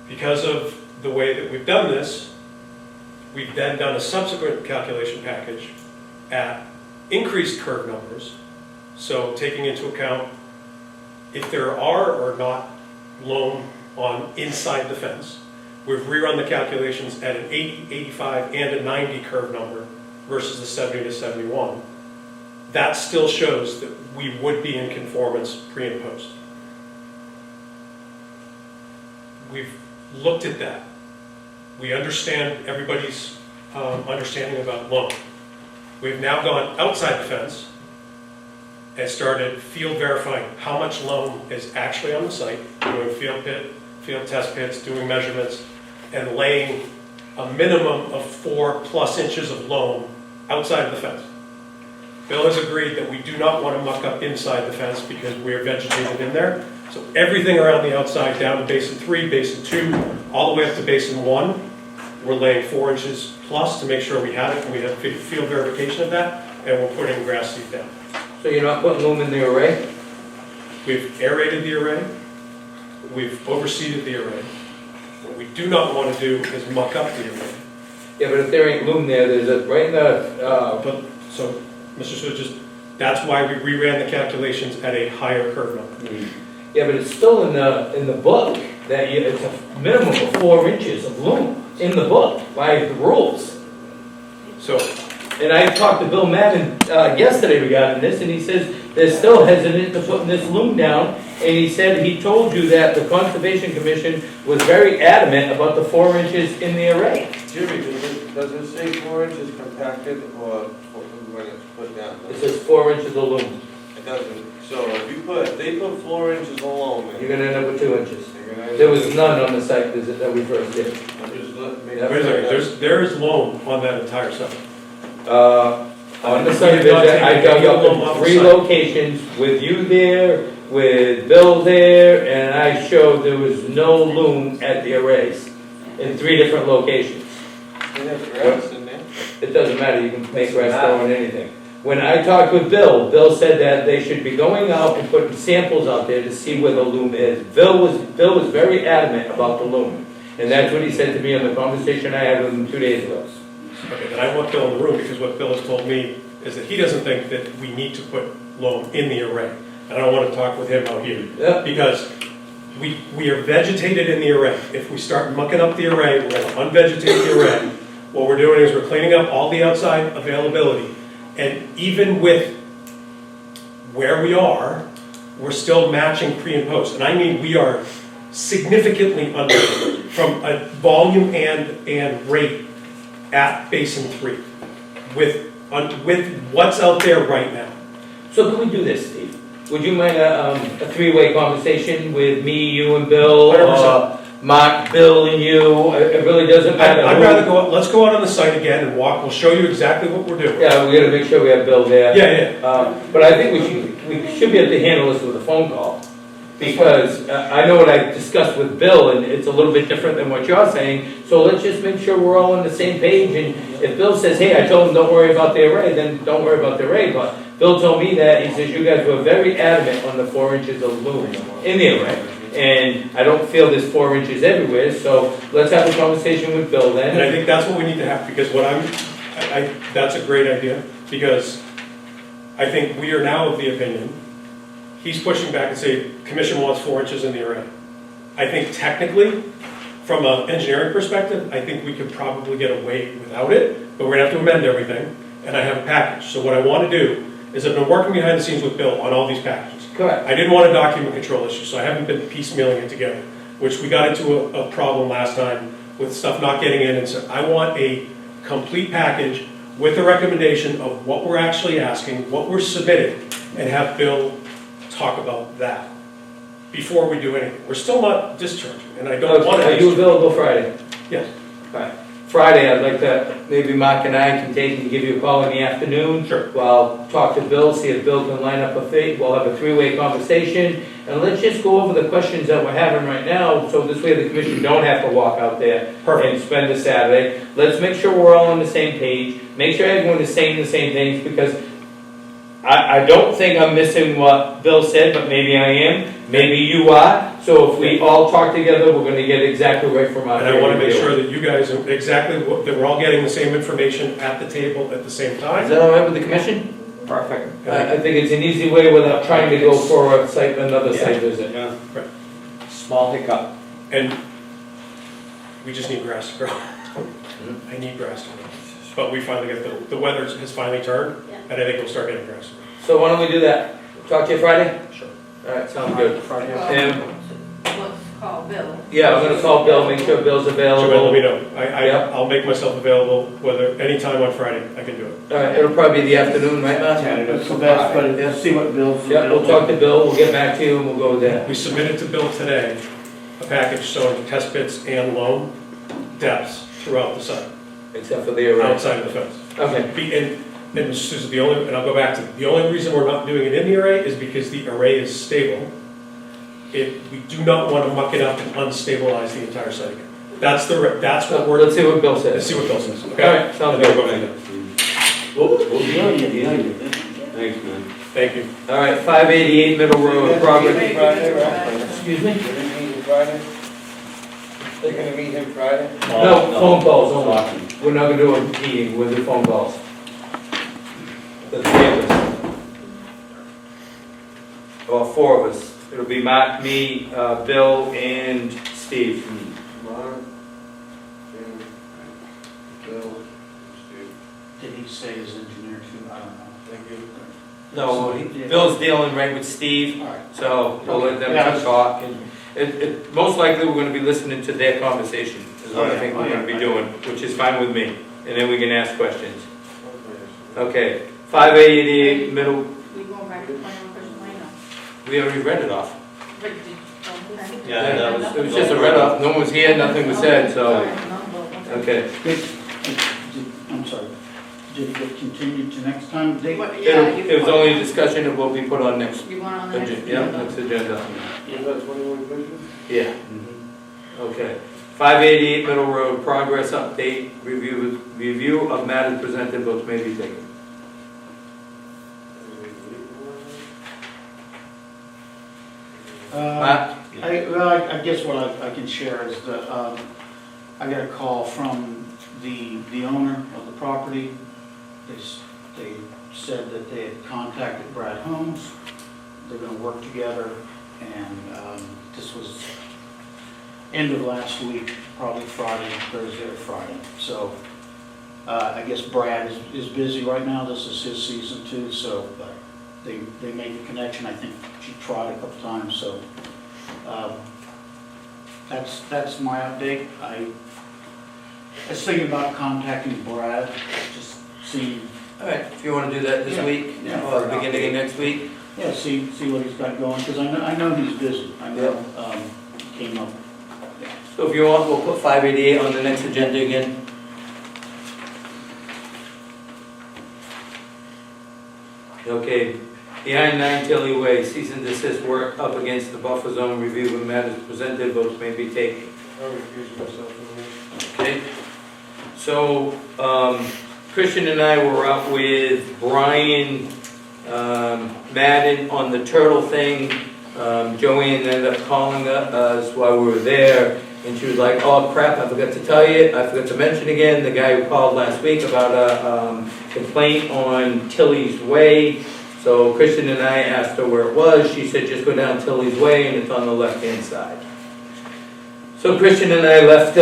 Because of the way that we've done this, we've then done a subsequent calculation package at increased curve numbers, so taking into account if there are or not loam on inside the fence. We've rerun the calculations at an 80, 85, and a 90 curve number versus the 70 to 71. That still shows that we would be in conformance pre and post. We've looked at that. We understand everybody's understanding about loam. We've now gone outside the fence and started field verifying how much loam is actually on the site, doing field test pits, doing measurements, and laying a minimum of 4+ inches of loam outside of the fence. Bill has agreed that we do not want to muck up inside the fence because we are vegetated in there. So everything around the outside, down to Basin 3, Basin 2, all the way up to Basin 1, we're laying 4 inches plus to make sure we have it, and we have field verification of that, and we're putting grass seed down. So you're not putting loam in the array? We've aerated the array. We've overseeded the array. What we do not want to do is muck up the array. Yeah, but if there ain't loom there, there's a, right in the, So, Mr. Switch, that's why we reran the calculations at a higher curve number. yeah, but it's still in the book that it's a minimum of 4 inches of loom in the book by the rules. So, and I talked to Bill Madden yesterday regarding this, and he says they're still hesitant to putting this loom down. And he said he told you that the Conservation Commission was very adamant about the 4 inches in the array. Jimmy, does it say 4 inches compacted or when it's put down? It says 4 inches of loom. It doesn't. So if they put 4 inches of loam in, You're gonna end up with 2 inches. There was none on the site visit that we first did. wait a second, there is loam on that entire site. On the site visit, I dug up in 3 locations with you there, with Bill there, and I showed there was no loom at the arrays in 3 different locations. they have grass in there. It doesn't matter, you can make grass grow on anything. When I talked with Bill, Bill said that they should be going out and putting samples out there to see where the loom is. Bill was very adamant about the loom. And that's what he said to me in the conversation I had with him 2 days ago. Okay, then I want Bill in the room because what Bill has told me is that he doesn't think that we need to put loam in the array. And I don't want to talk with him out here. Yep. Because we are vegetated in the array. If we start mucking up the array, we're going to unvegetate the array. What we're doing is we're cleaning up all the outside availability. And even with where we are, we're still matching pre and post. And I mean we are significantly under from a volume and rate at Basin 3 with what's out there right now. So can we do this, Steve? Would you mind a 3-way conversation with me, you and Bill, 100%. Mark, Bill and you? It really doesn't matter. I'd rather go out, let's go out on the site again and walk. We'll show you exactly what we're doing. Yeah, we gotta make sure we have Bill there. Yeah. But I think we should be able to handle this with a phone call. Because I know what I discussed with Bill, and it's a little bit different than what you're saying. So let's just make sure we're all on the same page. And if Bill says, hey, I told him don't worry about the array, then don't worry about the array. But Bill told me that, he says, you guys were very adamant on the 4 inches of loom in the array. And I don't feel there's 4 inches everywhere, so let's have a conversation with Bill then. And I think that's what we need to have, because what that's a great idea, because I think we are now of the opinion, he's pushing back and saying, commission wants 4 inches in the array. I think technically, from an engineering perspective, I think we could probably get away without it, but we're gonna have to amend everything, and I have a package. So what I wanna do is I've been working behind the scenes with Bill on all these packages. Correct. I didn't want a document control issue, so I haven't been piecemealing it together, which we got into a problem last time with stuff not getting in, and so I want a complete package with a recommendation of what we're actually asking, what we're submitting, and have Bill talk about that before we do anything. We're still not discharging, and I don't want to. Are you available Friday? Yes. Right. Friday, I'd like to, maybe Mark and I can take and give you a call in the afternoon. Sure. Well, talk to Bill, see if Bill can line up a fee. We'll have a 3-way conversation. And let's just go over the questions that we're having right now, so this way the commission don't have to walk out there and spend a Saturday. Let's make sure we're all on the same page. Make sure everyone is saying the same things, because I don't think I'm missing what Bill said, but maybe I am. Maybe you are. So if we all talk together, we're gonna get exactly right from our. And I want to make sure that you guys are exactly, that we're all getting the same information at the table at the same time. Is that all right with the commission? Perfect. I think it's an easy way without trying to go for a site, another site visit. Yeah. Small hiccup. And we just need grass to grow. I need grass to grow. But we finally get, the weather has finally turned, and I think we'll start getting grass. So why don't we do that? Talk to you Friday? Sure. All right, sounds good. Friday. Let's call Bill. Yeah, I'm gonna call Bill, make sure Bill's So let me available. know. Yeah. I'll make myself available, whether, anytime on Friday, I can do it. All right, it'll probably be the afternoon, right, Matt? That's the best, but let's see what Bill's. Yeah, we'll talk to Bill, we'll get back to you, and we'll go there. We submitted to Bill today a package showing test pits and loam depths throughout the site, Except for the array. outside of the fence. Okay. And Mr. Souza, the only, and I'll go back to, the only reason we're not doing it in the array is because the array is stable. We do not want to muck it up and unstabilize the entire site again. That's what we're, Let's see what Bill let's says. see what Bill says, okay? All right, sounds And then good. we'll go from there. We'll be on you. Thanks, man. Thank you. All right, 588 Middle Road, progress. Friday, right? Excuse me? You're gonna meet him Friday? You're gonna meet him Friday? No, phone calls only. We're not gonna do a meeting, we'll do phone calls. The 3 of us. Or 4 of us. It'll be Matt, me, Bill, and Steve. Mark, Jim, Bill, Steve. Did he say his engineer too? I don't know. Thank you. No, Bill's dealing right with Steve, All right. so we'll let them Yeah. talk. And most likely, we're gonna be listening to their conversation, is what I think we're gonna be doing, which is fine with me. And then we can ask questions. Okay, 588 Middle, We going back to 21 Cushing Lane now? we already read it off. But did- okay. Yeah, that was- It was just a read off, no one was here, nothing was said, so, All right, no, well, okay. okay. I'm sorry. Did it get continued to next time? Date? It was only a discussion of what we put on next You want on the next? agenda, yeah, next agenda. Was that 21 Vision? Yeah. Okay. 588 Middle Road, progress update, review of matters presented, votes may be taken. Matt? I guess what I can share is that I got a call from the owner of the property. They said that they had contacted Brad Holmes. They're gonna work together, and this was end of last week, probably Friday, Thursday or Friday. So I guess Brad is busy right now. This is his season too, so but they made the connection. I think she tried a couple times, so that's my update. I was thinking about contacting Brad, just seeing. All right, if you want to do that this Yeah. week, Yeah. or beginning of next week. Yeah, see what he's got going, because I know he's busy. I know he came up. So if you want, we'll put 588 on the next agenda again. Okay, behind 9 Tilly Way, cease and desist work up against the buffer zone, review when matters presented, votes may be taken. I'll recuse myself from this. Okay, so Christian and I were up with Brian Madden on the turtle thing. Joanne ended up calling us while we were there, And she was like, oh crap, I forgot to tell you, I forgot to mention again, the guy who called last week about a complaint on Tilly's Way. So Christian and I asked her where it was. She said, just go down Tilly's Way and it's on the left-hand side. So Christian and I left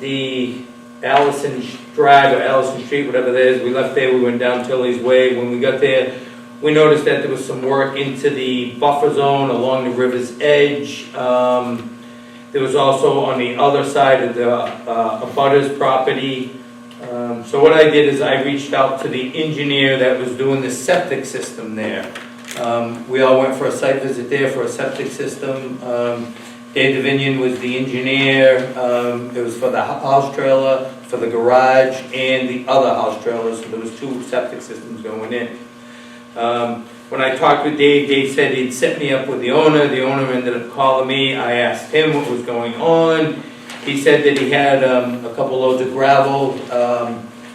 the Allison Drive or Allison Street, whatever that is. We left there, we went down Tilly's Way. When we got there, we noticed that there was some work into the buffer zone along the river's edge. There was also on the other side of the abutters property. So what I did is I reached out to the engineer that was doing the septic system there. We all went for a site visit there for a septic system. Dave Davinian was the engineer. It was for the house trailer, for the garage, and the other house trailers. So there was 2 septic systems going in. When I talked with Dave, Dave said he'd set me up with the owner. The owner ended up calling me. I asked him what was going on. He said that he had a couple loads of gravel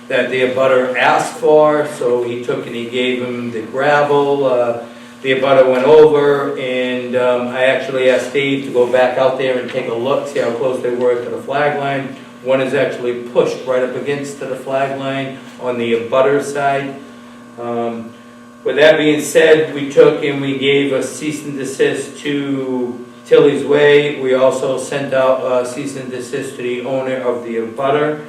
that the abutter asked for, so he took and he gave him the gravel. The abutter went over, and I actually asked Dave to go back out there and take a look, see how close they were to the flag line. One is actually pushed right up against the flag line on the abutter side. With that being said, we took and we gave a cease and desist to Tilly's Way. We also sent out a cease and desist to the owner of the abutter.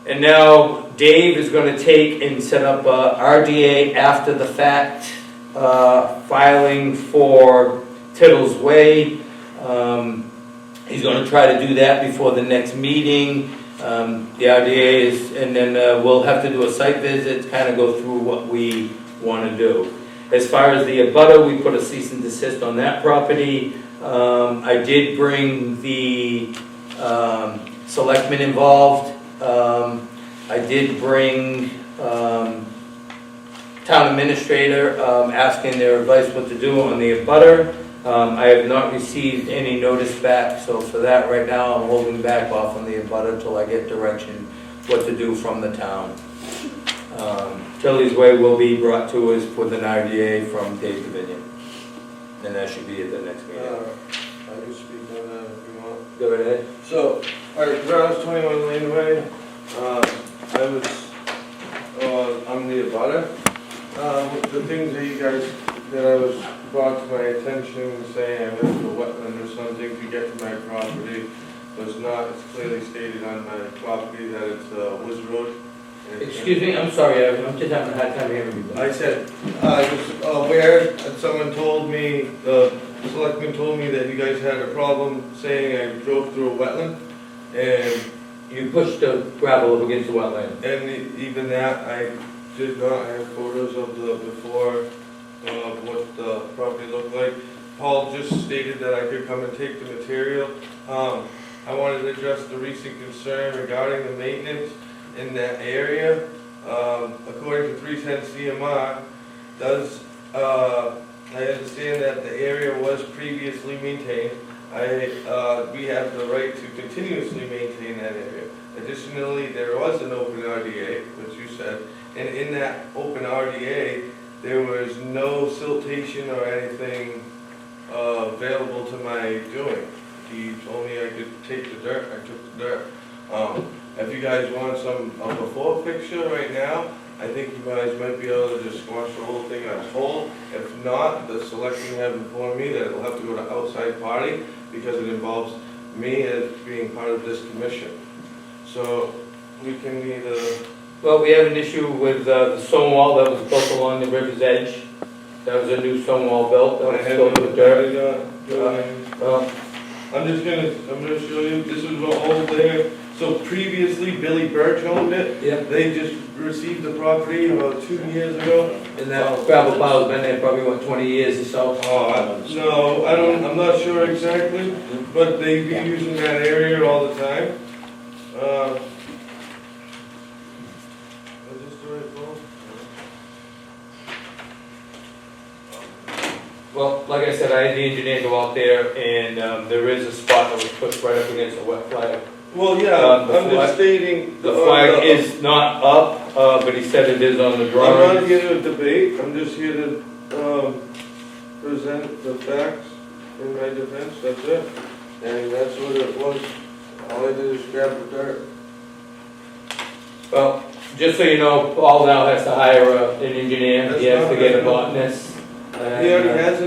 And now Dave is going to take and set up a RDA after the fact filing for Tittle's Way. He's going to try to do that before the next meeting. The RDA is, and then we'll have to do a site visit, kind of go through what we want to do. As far as the abutter, we put a cease and desist on that property. I did bring the selectmen involved. I did bring town administrator asking their advice what to do on the abutter. I have not received any notice back, so for that right now I'm holding back off on the abutter until I get direction what to do from the town. Tilly's Way will be brought to us with an RDA from Dave Davinian, and that should be at the next meeting. I can speak on that if you want. Go right ahead. So, alright, grounds 21 Lane Way, I'm the abutter. The things that you guys, that I was brought to my attention saying I lived in a wetland or something to get to my property was not, it's clearly stated on my property that it's Woods Road. Excuse me, I'm sorry, I'm just having a hard time hearing you. I said, I was aware that someone told me, the selectman told me that you guys had a problem saying I drove through a wetland, and you pushed the gravel up against the wetland. And even that, I did not have photos of the before, of what the property looked like. Paul just stated that I could come and take the material. I wanted to address the recent concern regarding the maintenance in that area. According to 310 CMR, I understand that the area was previously maintained. We have the right to continuously maintain that area. Additionally, there was an open RDA, which you said, and in that open RDA, there was no siltation or anything available to my doing. He told me I could take the dirt, I took the dirt. If you guys want a before picture right now, I think you guys might be able to just squash the whole thing on hold. If not, the selectmen have informed me that it'll have to go to outside party because it involves me as being part of this commission. So we can either... Well, we have an issue with the stone wall that was built along the river's edge. That was a new stone wall built, that was filled with dirt. I'm just gonna show you, this is all there. So previously, Billy Birch owned it. Yep. They just received the property about 2 years ago. And that gravel pile's been there probably, what, 20 years or so? No, I'm not sure exactly, but they be using that area all the time. Is this the right phone? Well, like I said, I had the engineer go out there, and there is a spot that was pushed right up against a wet flag. Well, yeah, I'm just stating... The flag is not up, but he said it is on the drawing. I'm not here to debate, I'm just here to present the facts in my defense, that's it. And that's what it was. All I did is grab the dirt. Well, just so you know, Paul now has to hire an engineer, he has to get a botanist. He already has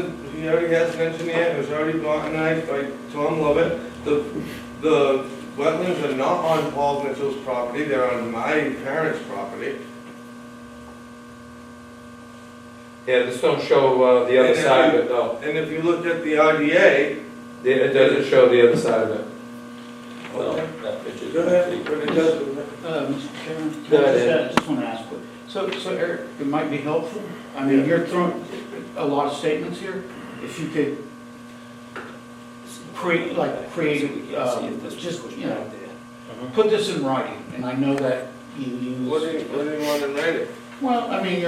an engineer, it was already botanized by Tom Lovett. The wetlands are not on Paul Mitchell's property, they're on my parents' property. Yeah, this don't show the other And if side you- of it though. And if you look at the RDA, It doesn't show the other side of it. Well, that picture's go ahead, complete. but it doesn't. Mr. Chairman, Go ahead. I just want to ask, so Eric, it might be helpful, I mean, you're throwing a lot of statements here, if you could create, just, you know, put this in writing, and I know that you use. What do you want in writing? Well, I mean,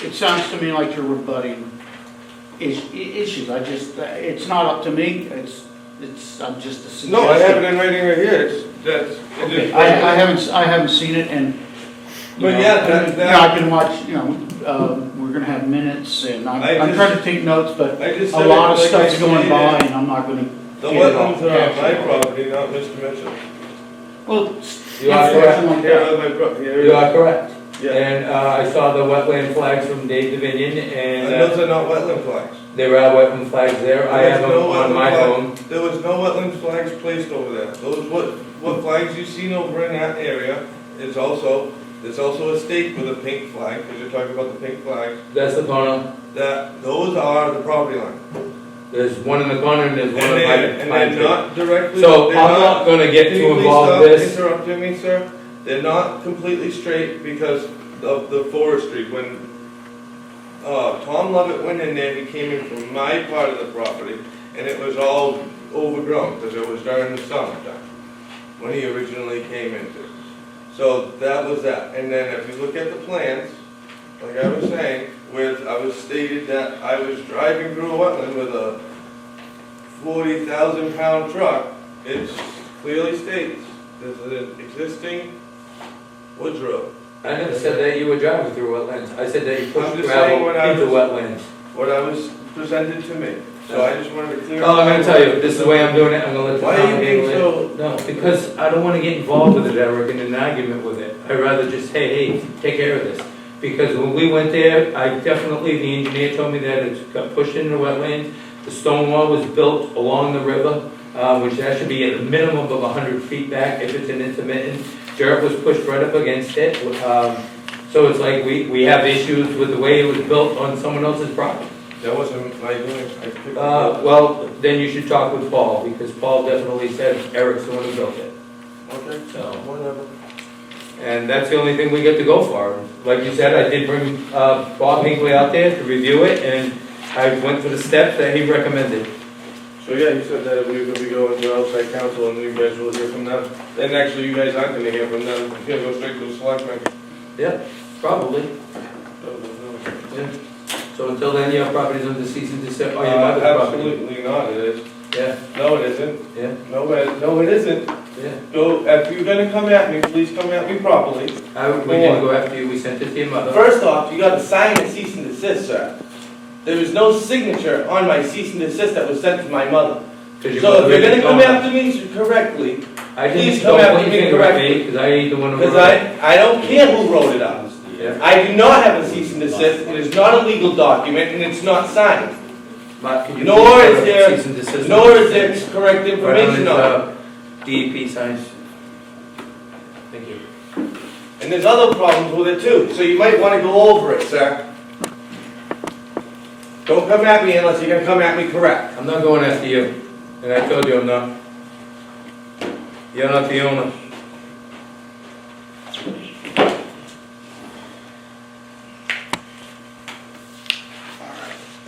it sounds to me like you're rebutting issues, it's not up to me, I'm just a suggestion. No, I have it in writing right here, Okay, I haven't seen it, and, you But know, yeah, that- I can watch, you know, we're gonna have minutes, and I'm I trying to take notes, but I just a said lot it of like I stuff's going stated. by, and I'm not gonna. The get it all wetlands are on my captured. property, not Mr. Mitchell. Well, You are correct. like Here that. are my here You it are correct. is. Yeah, And I saw the wetland flags from Dave Dominion, and and those are not wetland flags. there are wetland flags there. I have them There's no on wetland my flag. home. There was no wetland flags placed over there. Those, what flags you've seen over in that area is also, there's also a stake with a pink flag, because you're talking about the pink flags, That's the corner. those are the property line. There's one in the corner and there's one in my. And they're not directly. So they're I'm not gonna get Can too you please involved stop with this. interrupting me, sir? They're not completely straight because of the forestry. When Tom Lovett went in there, he came in from my part of the property, and it was all overgrown because it was during the summertime when he originally came into. So that was that. And then if you look at the plans, like I was saying, I was stated that I was driving through a wetland with a 40,000-pound truck. It clearly states there's an existing woods road. I never said that you were driving through wetlands. I said that you pushed I'm just saying gravel what I into was- wetlands. What I was presented to me. So I just wanted to clear. Oh, I'm gonna tell you, this is the way I'm doing it, I'm gonna let the Why are town you being handle it. No, because I don't wanna get involved with it, Eric, in an argument with it. I'd rather just, hey, take care of this. Because when we went there, the engineer told me that it got pushed into the wetlands. The stone wall was built along the river, which that should be at a minimum of 100 feet back if it's an intermittent. Dirt was pushed right up against it. So it's like we have issues with the way it was built on someone else's property. That wasn't my doing. I picked it up. Well, then you should talk with Paul, because Paul definitely said Eric's the one who built it. Okay, So, whatever. and that's the only thing we get to go for. Like you said, I did bring Bob Hinckley out there to review it, and I went for the steps that he recommended. So yeah, you said that we were gonna be going to outside council and you guys will hear from them. And actually, you guys aren't gonna hear from them. You're gonna go straight to the selectmen. Yeah, probably. Yeah. So until then, your property's under cease and desist, or your mother's property. Absolutely not, it is. Yeah, No, it isn't. yeah, No, it isn't. yeah. Go, if you're gonna come at me, please come at me properly. We didn't go after you, we sent it to your mother. First off, you gotta sign a cease and desist, sir. There was no signature on my cease and desist that was sent to my mother. 'Cause you So if you're gonna come don't- after me correctly, I please didn't, come don't after point your me finger at me, correctly. because I ain't the one who because wrote it. I don't care who wrote it up. Yeah. I do not have a cease and desist, it is not a legal document, and it's not signed. Mark, can you Nor please is put there- cease and desist Nor is on there it? correct Right on information his, on it. DEP signs. Thank you. And there's other problems with it too, so you might wanna go over it, sir. Don't come at me unless you're gonna come at me correct. I'm not going after you, and I told you I'm not. You're not the owner.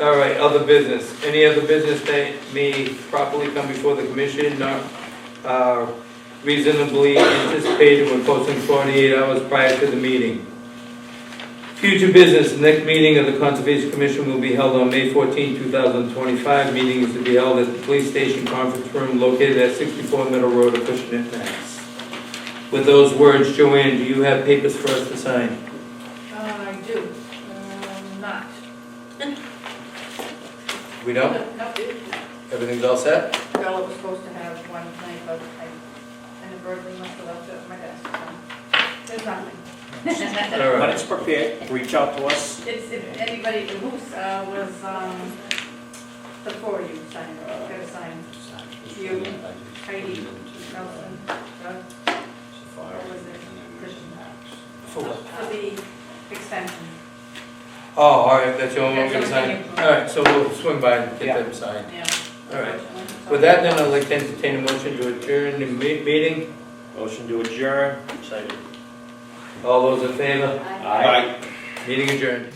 All right, other business. Any other business that may properly come before the commission, not reasonably anticipated when posting 48 hours prior to the meeting? Future business, the next meeting of the Conservation Commission will be held on May 14, 2025. Meeting is to be held at the police station conference room located at 64 Middle Road, Acushnet, Mass. With those words, Joanne, do you have papers for us to sign? I do, not. We don't? No, Everything's all set? Bella was supposed to have one tonight, but I inadvertently must have left it at my desk, so there's nothing. All When right. it's prepared, reach out to us. It's, if anybody, who's, was, the four of you signed, got a sign. You, Heidi, Nelson, Doug, what was it? Christian. For what? For the extension. Oh, all right, that's the only one we're gonna sign. That's the only thing. All right, so we'll swing by and Yeah. get them signed. Yeah. All right. With that, then, I'd like to entertain a motion to adjourn the meeting. Motion to adjourn. Second. All those in favor? Aye. Meeting adjourned.